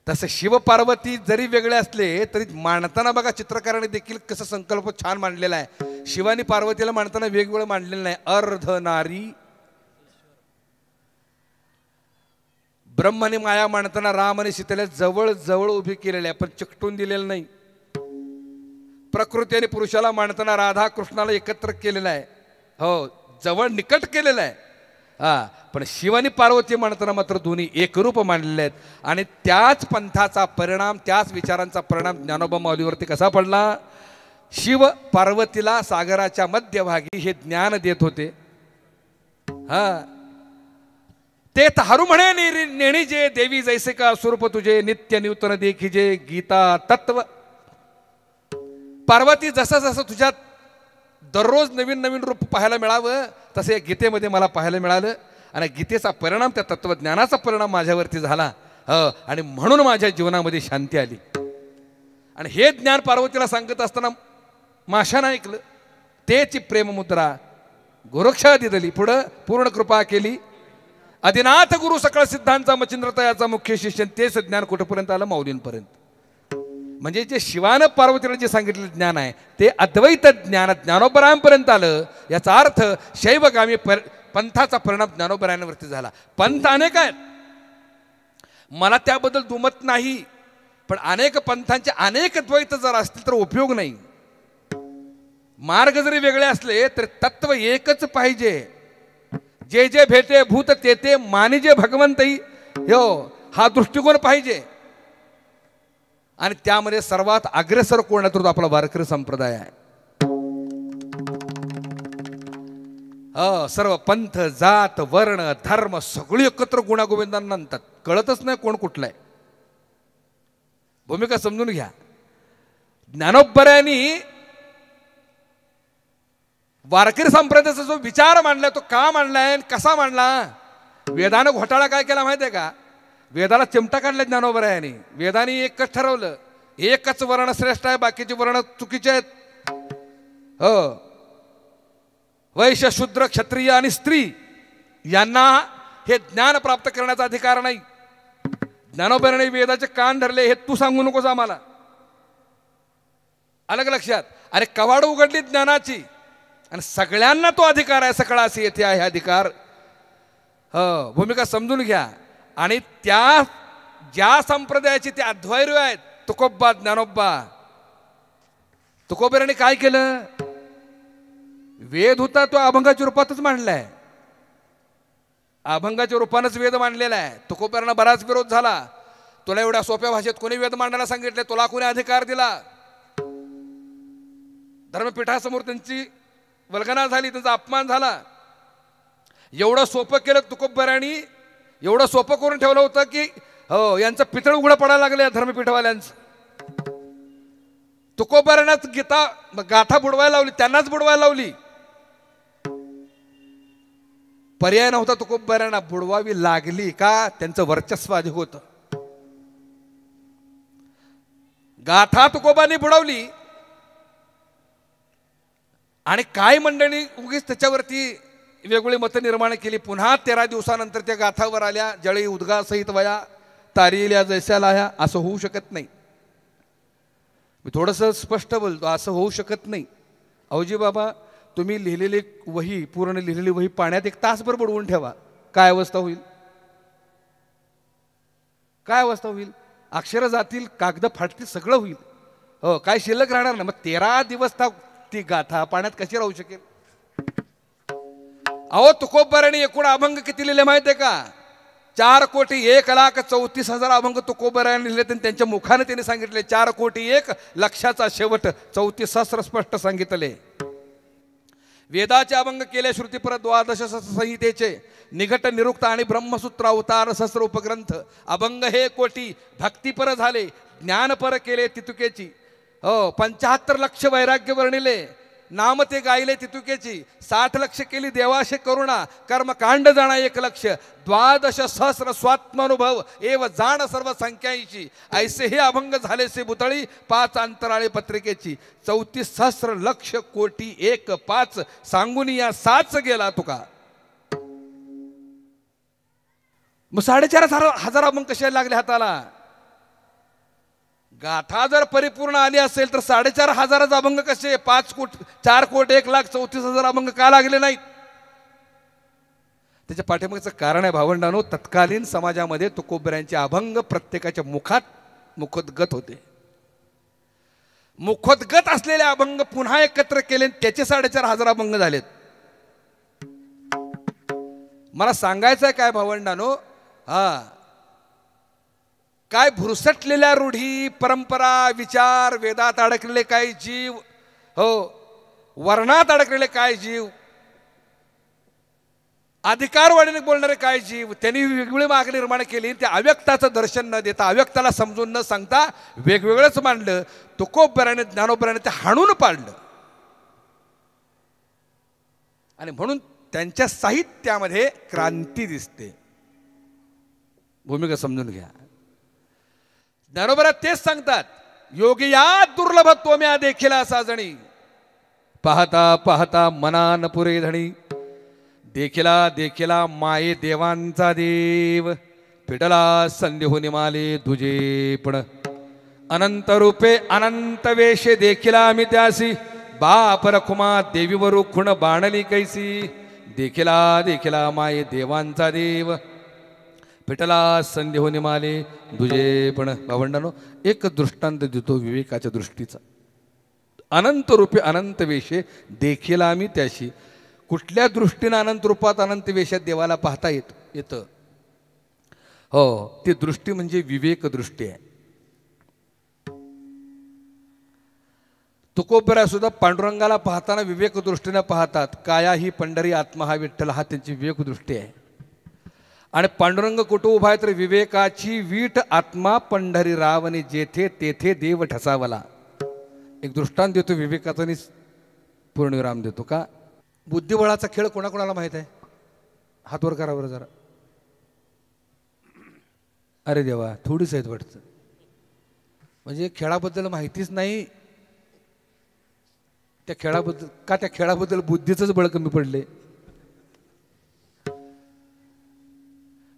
तसं शिव पार्वती जरी वेगळे असले तरी मांडताना बघा चित्रकाराने देखील कसं संकल्प छान मांडलेला आहे. शिवानी पार्वतीला मांडताना वेगवेगळं मांडलेलं नाही. अर्ध नारी. ब्रह्म आणि माया मांडताना राम आणि सीतेला जवळ जवळ उभी केलेली आहे, पण चिकटून दिलेलं नाही. प्रकृती आणि पुरुषाला मांडताना राधा कृष्णाला एकत्र केलेलं आहे, हो जवळ निकट केलेलं आहे. पण शिव आणि पार्वती मांडताना मात्र दोन्ही एकरूप मांडलेले आहेत. आणि त्याच पंथाचा परिणाम, त्याच विचारांचा परिणाम ज्ञानोबा माऊलीवरती कसा पडला? शिव पार्वतीला सागराच्या मध्यभागी हे ज्ञान देत होते. हा ते तारू म्हणे नेणी जे देवी जैसे का स्वरूप तुझे नित्य नूतन देखिजे गीता तत्व. पार्वती जसं जसं तुझ्यात दररोज नवीन नवीन रूप पाहायला मिळावं तसे गीतेमध्ये मला पाहायला मिळालं आणि गीतेचा परिणाम त्या तत्वज्ञानाचा परिणाम माझ्यावरती झाला. आणि म्हणून माझ्या जीवनामध्ये शांती आली. आणि हे ज्ञान पार्वतीला सांगत असताना माशानं ऐकलं. तेची प्रेममुद्रा गोरक्षादी दिली. पुढं पूर्ण कृपा केली. आदिनाथ गुरु सकळ सिद्धांचा मचिंद्रतयाचा मुख्य शिष्य तेच ज्ञान कुठपर्यंत आलं माऊलींपर्यंत. म्हणजे जे शिवानं पार्वतीला जे सांगितलेलं ज्ञान आहे ते अद्वैत ज्ञान ज्ञानोबरायांपर्यंत आलं. याचा अर्थ शैवगामी पंथाचा परिणाम ज्ञानोबरायांवरती झाला. पंथ अनेक आहेत, मला त्याबद्दल दुमत नाही, पण अनेक पंथांचे अनेक द्वैत जर असतील तर उपयोग नाही. मार्ग जरी वेगळे असले तर तत्व एकच पाहिजे. जे जे भेटे भूत ते ते मानिजे भगवंतई, हो हा दृष्टिकोन पाहिजे. आणि त्यामध्ये सर्वात अग्रेसर कोण आहे तर तो आपला वारकरी संप्रदाय आहे. सर्व पंथ जात वर्ण धर्म सगळी एकत्र गुणागोविंदांना आणतात. कळतच नाही कोण कुठला आहे. भूमिका समजून घ्या. ज्ञानोबरायांनी वारकरी संप्रदायाचा जो विचार मांडलाय तो का मांडलाय कसा मांडला. वेदानं घोटाळा काय केला माहिती आहे का. वेदाला चिमटा काढला ज्ञानोबरायांनी. वेदांनी एकच ठरवलं, एकच वर्ण श्रेष्ठ आहे, बाकीचे वर्ण चुकीचे आहेत. हो वैश्य शूद्र क्षत्रिय आणि स्त्री यांना हे ज्ञान प्राप्त करण्याचा अधिकार नाही. ज्ञानोबरायांनी वेदाचे कान धरले. हे तू सांगू नकोस आम्हाला. अलग लक्षात. अरे कवाड उघडली ज्ञानाची आणि सगळ्यांना तो अधिकार आहे. सकळ असे येथे आहे अधिकार. हो भूमिका समजून घ्या. आणि त्या ज्या संप्रदायाचे ते अद्वैत आहेत तुकोबा ज्ञानोबा, तुकोबरांनी काय केलं. वेद होता तो अभंगाच्या रूपातच मांडलाय. अभंगाच्या रूपानच वेद मांडलेला आहे. तुकोबरांना बराच विरोध झाला. तुला एवढ्या सोप्या भाषेत कोणी वेद मांडायला सांगितले, तुला कोणी अधिकार दिला. धर्मपीठासमोर त्यांची वल्गना झाली, त्यांचा अपमान झाला. एवढं सोपं केलं तुकोबरांनी. एवढं सोपं करून ठेवलं होतं की हो यांचं पितळ उघडं पडायला लागलं धर्मपीठवाल्यांचं. तुकोबरांनाच गीता गाथा बुडवायला लावली, त्यांनाच बुडवायला लावली. पर्याय नव्हता. तुकोबरांना बुडवावी लागली का त्यांचं वर्चस्व अधिक होतं. गाथा तुकोबांनी बुडवली आणि काय मंडळी उगीच त्याच्यावरती वेगवेगळी मतं निर्माण केली. पुन्हा 13 दिवसानंतर त्या गाथावर आल्या. जळी उद्गा सहित वया तारील्या जैस्याला ह्या. असं होऊ शकत नाही. मी थोडंसं स्पष्ट बोलतो, असं होऊ शकत नाही. अवजी बाबा तुम्ही लिहिलेली वही, पूर्ण लिहिलेली वही पाण्यात 1 तासभर बुडवून ठेवा, काय अवस्था होईल. काय अवस्था होईल. अक्षरं जातील, कागद फाटतील, सगळं होईल. हो काय शिल्लक राहणार ना. मग 13 दिवस ती गाथा पाण्यात कशी राहू शकेल. अहो तुकोबरांनी एकूण अभंग किती लिहिले माहिती आहे का. 4,01,34,000 अभंग तुकोबरायांनी लिहिले. त्यांच्या मुखाने त्यांनी सांगितले 4,01,00,000 लक्षाचा शेवट 34,000 स्पष्ट सांगितले. वेदाचे अभंग केले. श्रुतीपर 12 संहितेचे निघट निरुक्त आणि ब्रह्मसूत्र अवतार सहस्र उपग्रंथ. अभंग हे कोटी भक्तीपर झाले. ज्ञानपर केले तितुकेची. हो 75 लक्ष वैराग्य वर्णिले. नाम ते गायले तितुकेची. 60 लक्ष केली देवाशे करुणा. कर्मकांड जाणा 1 लक्ष. 12,000 स्वात्मानुभव एव जाण सर्व संख्याईची. ऐसे हे अभंग झालेसे भुतळी 5 अंतराळे पत्रिकेची. 34,000 लक्ष कोटी 1,5 सांगून या 7 गेला तुका. मग 4,500 अभंग कसे लागले हाताला. गाथा जर परिपूर्ण आली असेल तर 4,500 अभंग कसे. 4,01,34,000 अभंग का लागले नाहीत. त्याच्या पाठीमागचं कारण आहे भावंडांनो. तत्कालीन समाजामध्ये तुकोबरायांचे अभंग प्रत्येकाच्या मुखात मुखोद्गत होते. मुखोद्गत असलेले अभंग पुन्हा एकत्र केले, त्याचे 4,500 अभंग झालेत. मला सांगायचं आहे काय भावंडांनो. काय भुरसटलेल्या रूढी परंपरा विचार वेदात अडकलेले काही जीव हो, वर्णात अडकलेले काय जीव, अधिकारवाणीने बोलणारे काय जीव, त्यांनी वेगवेगळी मागणी निर्माण केली. त्या अव्यक्ताचं दर्शन न देता, अव्यक्ताला समजून न सांगता वेगवेगळंच मांडलं. तुकोबराने ज्ञानोबराने ते हाणून पाडलं. आणि म्हणून त्यांच्या साहित्यामध्ये क्रांती दिसते. भूमिका समजून घ्या. ज्ञानोबरात तेच सांगतात, योगी या दुर्लभत्व म्या देखील असा जणी, पाहता पाहता मनान पुरे धणी, देखिला देखिला माये देवांचा देव, पिटला संदेहून माले तुझे पण, अनंत रूपे अनंत वेशे देखिला आम्ही त्यासी, बाप रखुमा देवीवरू खुण बाणली कैसी, देखिला देखिला माये देवांचा देव, पिटला संदेहून माले तुझे पण. भावंडांनो, एक दृष्टांत देतो विवेकाच्या दृष्टीचा. अनंत रूपे अनंत वेशे देखील आम्ही त्याशी. कुठल्या दृष्टीनं अनंत रूपात अनंत वेशात देवाला पाहता येतं? हो, ती दृष्टी म्हणजे विवेक दृष्टी आहे. तुकोबरा सुद्धा पांडुरंगाला पाहताना विवेक दृष्टीने पाहतात. काया ही पंढरी, आत्मा हा विठ्ठल, हा त्यांची विवेक दृष्टी आहे. आणि पांडुरंग कुठं उभा आहे तर विवेकाची वीट आत्मा पंढरी रावणी, जेथे तेथे देव ठसावला. एक दृष्टांत देतो विवेकाचा आणि पूर्णविराम देतो. का बुद्धिबळाचा खेळ कोणाकोणाला माहित आहे? हात वर करा बरं जरा. अरे देवा, थोडीच आहेत वाटतं. म्हणजे खेळाबद्दल माहितीच नाही. त्या खेळाबद्दल का, त्या खेळाबद्दल बुद्धीचंच बळ कमी पडले.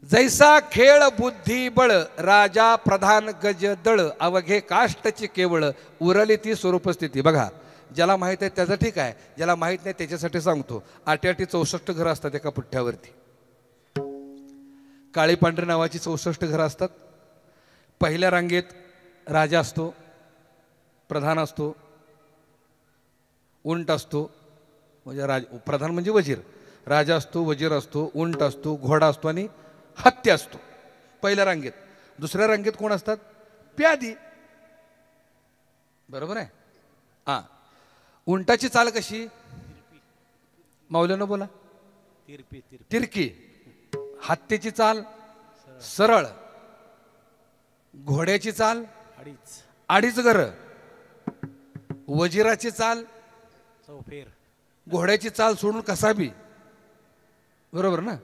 जैसा खेळ बुद्धी बळ, राजा प्रधान गज दळ, अवघे काष्टची केवळ, उरली ती स्वरूपस्थिती. बघा, ज्याला माहीत आहे त्याचं ठीक आहे, ज्याला माहीत नाही त्याच्यासाठी सांगतो. 8 64 घरं असतात एका पुठ्ठ्यावरती. काळी पांढरी नावाची 64 घरं असतात. पहिल्या रांगेत राजा असतो, प्रधान असतो, उंट असतो, म्हणजे प्रधान म्हणजे वजीर, राजा असतो, वजीर असतो, उंट असतो, घोडा असतो आणि हत्ती असतो पहिल्या रांगेत. दुसऱ्या रांगेत कोण असतात? प्यादी. बरोबर आहे? हा. उंटाची चाल कशी? माऊलीनं बोला. तिरकी. हत्तीची चाल सरळ. घोड्याची चाल अडीच घर. वजीराची चाल चौफेर. घोड्याची चाल सोडून कसाबी. बरोबर ना?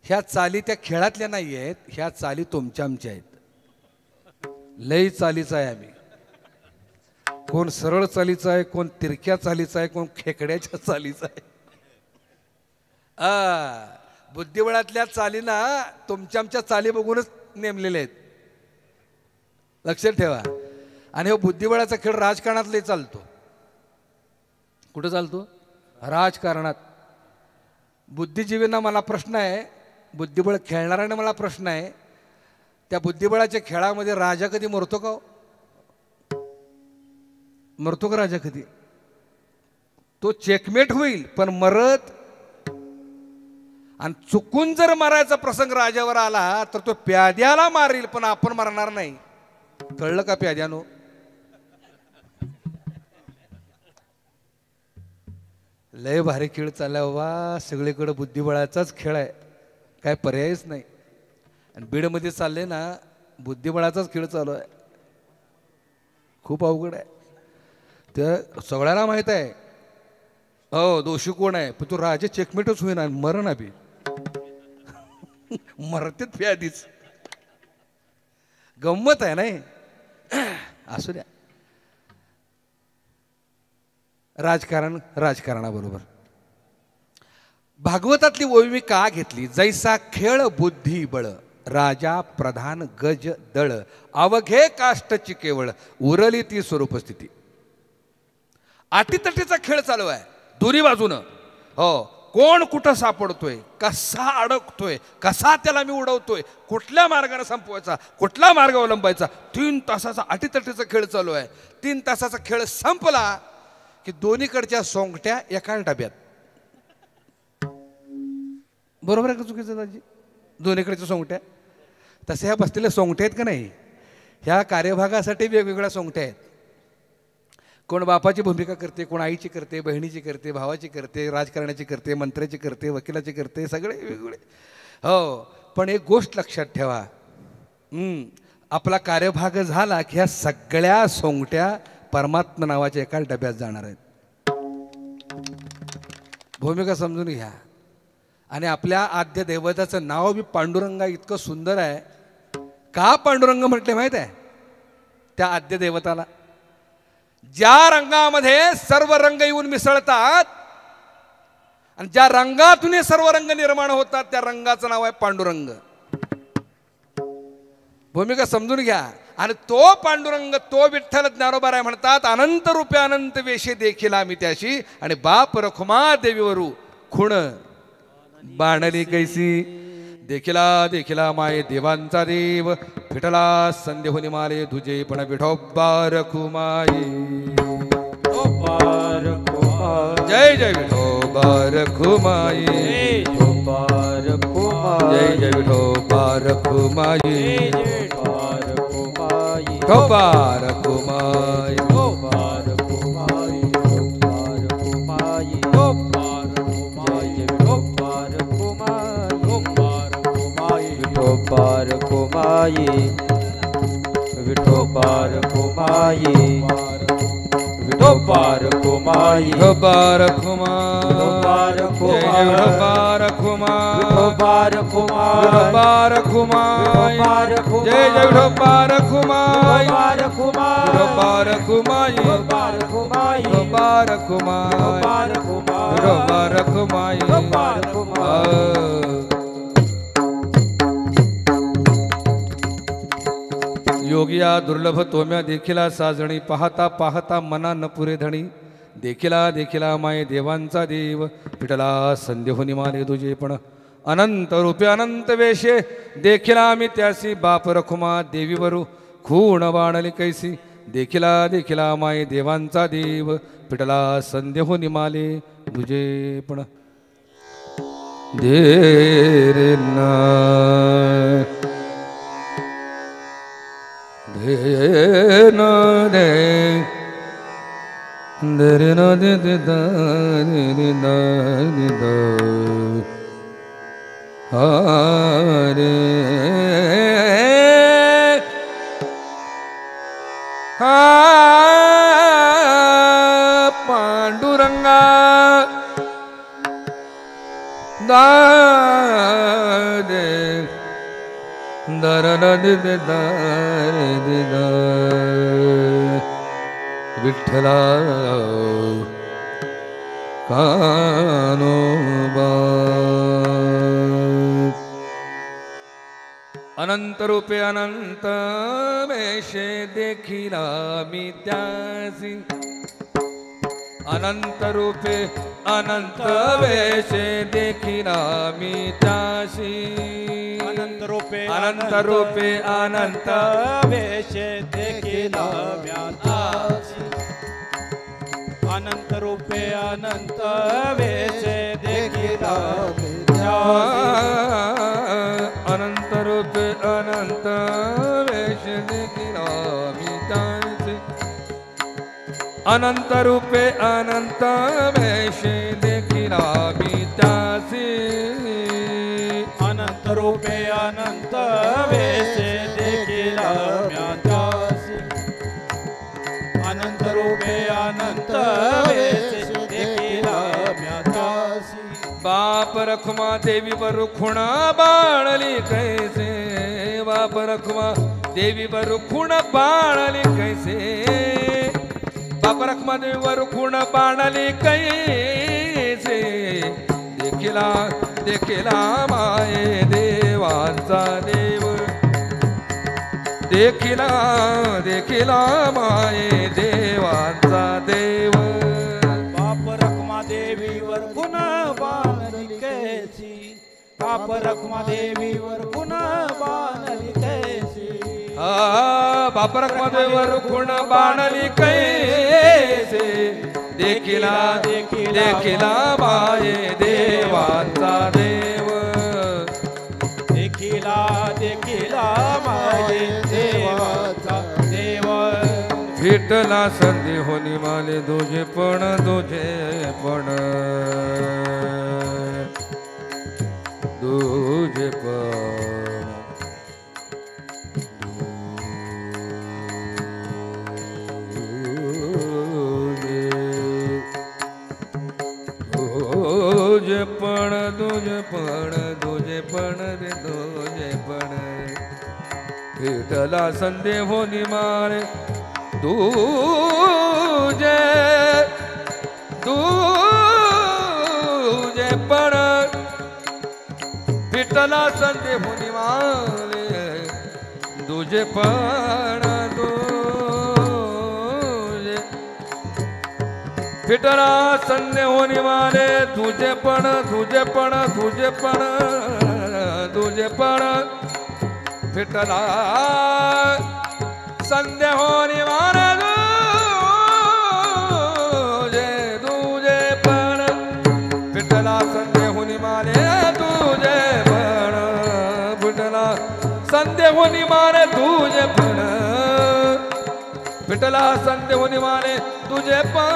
ह्या चाली त्या खेळातल्या नाही आहेत, ह्या चाली तुमच्या आमच्या आहेत. लई चालीचा आहे आम्ही. कोण सरळ चालीचा आहे, कोण तिरक्या चालीचा आहे, कोण खेकड्याच्या चालीचा आहे. बुद्धिबळातल्या चालीना तुमच्या आमच्या चाली बघूनच नेमलेले आहेत. लक्षात ठेवा. आणि हा बुद्धिबळाचा खेळ राजकारणात लई चालतो. कुठं चालतो? राजकारणात. बुद्धिजीवींना मला प्रश्न आहे, बुद्धिबळ खेळणाऱ्यांना मला प्रश्न आहे, त्या बुद्धिबळाच्या खेळामध्ये राजा कधी मरतो का? मरतो का राजा कधी? तो चेकमेट होईल पण मरत. आणि चुकून जर मारायचा प्रसंग राजावर आला तर तो प्याद्याला मारील, पण आपण मारणार नाही. कळलं का प्याद्यानो? लय भारी खेळ चालला वा. सगळीकडे बुद्धिबळाचाच खेळ आहे, काय पर्यायच नाही. आणि बीडमध्ये चालले ना, बुद्धिबळाचाच खेळ चालू आहे. खूप अवघड आहे. त्या सगळ्याला माहित आहे हो दोषी कोण आहे, पण तो राजा चेकमेटच होईना, मरण बी मरतेत प्यादीच. गंमत आहे नाही. असू द्या. राजकारण राजकारणाबरोबर. भागवतातली ओवी मी का घेतली? जैसा खेळ बुद्धी बळ, राजा प्रधान गज दळ, अवघे काष्टची केवळ, उरली ती स्वरूपस्थिती. आटीतटीचा खेळ चालू आहे दोन्ही बाजूनं. हो, कोण कुठं सापडतोय, कसा अडकतोय, कसा त्याला मी उडवतोय, कुठल्या मार्गाने संपवायचा, कुठला मार्ग अवलंबायचा. 3 तासाचा आटीतटीचा खेळ चालू आहे. 3 तासाचा खेळ संपला की दोन्हीकडच्या सोंगट्या एका डब्यात. बरोबर आहे का चुकीचं दाजी? दोन्हीकडच्या सोंगट्या. तसे ह्या बसलेल्या सोंगट्या आहेत का नाही, ह्या कार्यभागासाठी वेगवेगळ्या सोंगट्या आहेत. कोण बापाची भूमिका करते, कोण आईची करते, बहिणीची करते, भावाची करते, राजकारण्याची करते, मंत्र्याची करते, वकिलाची करते, सगळे वेगवेगळे. हो, पण एक गोष्ट लक्षात ठेवा, आपला कार्यभाग झाला की ह्या सगळ्या सोंगट्या परमात्मा नावाच्या एका डब्यात जाणार आहेत. भूमिका समजून घ्या. आणि आपल्या आद्य दैवताचं नाव बी पांडुरंगा इतकं सुंदर आहे. का पांडुरंग म्हटले माहित आहे? त्या आद्य दैवताला ज्या रंगामध्ये सर्व रंग येऊन मिसळतात आणि ज्या रंगातून सर्व रंग निर्माण होतात त्या रंगाचं नाव आहे पांडुरंग. भूमिका समजून घ्या. आणि तो पांडुरंग, तो विठ्ठल ज्ञानोबा म्हणतात, अनंत रूपे अनंत वेशे देखील आम्ही त्याशी, आणि बाप रखुमा देवीवरू खुण बाणली कैसी. देखिला देखिला माये देवांचा देव, फिटला संदेहुनी माले तुझे पण विठोबा रखुमाई. जय जय विठोबा रखुमाई, जय जय विठोबा रखुमाई, विठोबा रखुमाई, विठोबार कुमाई, विठोबार कुमाई, विठोबार कुमाई, विठोबा रखुमाई, विठोबा रखुमाई, विठोबार कुमाई, विठोबा रखुमाई, जय जय विठोबा रखुमाई, विठोबा रखुमाई, विठोबा रखुमाई, विठोबा रखुमाई. योगिया दुर्लभ तोम्या देखिला साजणी, पाहता पाहता मना न पुरे धणी. देखिला देखिला माये देवांचा देव, पिटला संदेहुनी माले तुझे पण अनंत रूपे अनंत वेशे. देखिला आम्ही त्यासी बाप रखुमा देवीवरू खूण बाणली कैसी. देखिला देखिला माये देवांचा देव, पिटला संदेहुनी माले तुझे पण. दे रे ना दे न दे दे न दे दे दा दे दा दे दा हरे हा पांडुरंगा दा दे दर दे दे दे द विठ्ठला कानोबा. अनंत रूपे अनंत वेशे देखिला मी त्यासी. अनंत रूपे अनंत वेशे देखिला मी त्यासी. अनंत रूपे अनंत वेशे देखिला व्यातासी. अनंत रूपे अनंत वेशे देखिला अनंत रूपे अनंत वेशे देखिला मी त्यासी. अनंत रूपे अनंत वेशे देखिला मी त्यासी. अनंत रूपे अनंत वेशे देखिला व्यातासी. अनंत रूपे अनंत वेशे देखिला व्यातासी. बाप रखुमा देवी वर खुण बाणली कैसे. बाप रखुमा देवी वर खुण बाणली कैसे. बाप रखुमा देवी वर खुण बाणली कैसे. देखिला देखिला माये देवांचा देव. देखिला देखिला माये देवांचा देव. बाप रखुमा देवीवर खुण बाणली कैसी. बाप रखुमा देवीवर खुण बाणली कैसी. बाप रखुमा देवीवर खुण बाणली कैसे. देखिला देखिला माये देवांचा देव. देखिला देखिला माये देवाचा देव. विठ्ठला संदेहोनी माले तुझे पण तुझे पण तुझे पण रे तुझे पण विठ्ठला संदेहोनी माळे तुझे पण विठ्ठला संदेहोनी माळे तुझे पण विठ्ठला संदेहोनी माले तुझे पण विठ्ठला संदेहोनी माले तुझे पण विठ्ठला संदेहोनी माले तुझे पण विठ्ठला संदेहोनी माले तुझे पण विठ्ठला संदेहोनी माले तुझे पण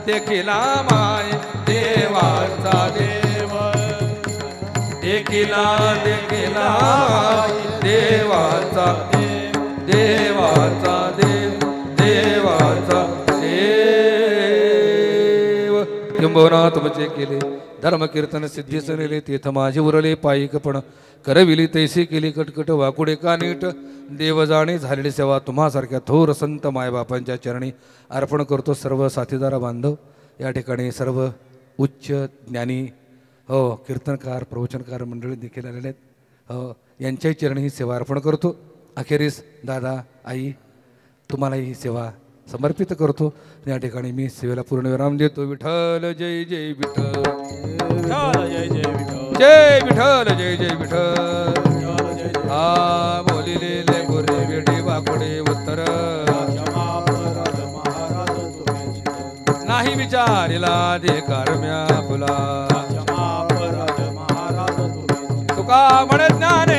देखिला माय देवाचा देव देखिला माय देवाचा देव किंबहुना तुमचे केले धर्म कीर्तन सिद्धीस नेले तीर्थ माझे उरले पायिकपण करविली तैसी केली कटकट वाकुडे का नीट देव जाणे झालेली सेवा तुम्हासारख्या थोर संत मायबापांच्या चरणी अर्पण करतो. सर्व साथीदार बांधव या ठिकाणी सर्व उच्च ज्ञानी हो कीर्तनकार प्रवचनकार मंडळी देखील आलेले आहेत. हो यांच्याही चरणी ही सेवा अर्पण करतो. अखेरीस दादा आई तुम्हाला ही सेवा समर्पित करतो. या ठिकाणी मी सेवेला पूर्ण विराम देतो. विठ्ठल जय जय विठ्ठल जय विठ्ठल जय जय विठ्ठल हा बोलिले गोरे वेडे वाकोडे उत्तर नाही विचारिला दे कारम्या फुला तुका म्हण ज्ञान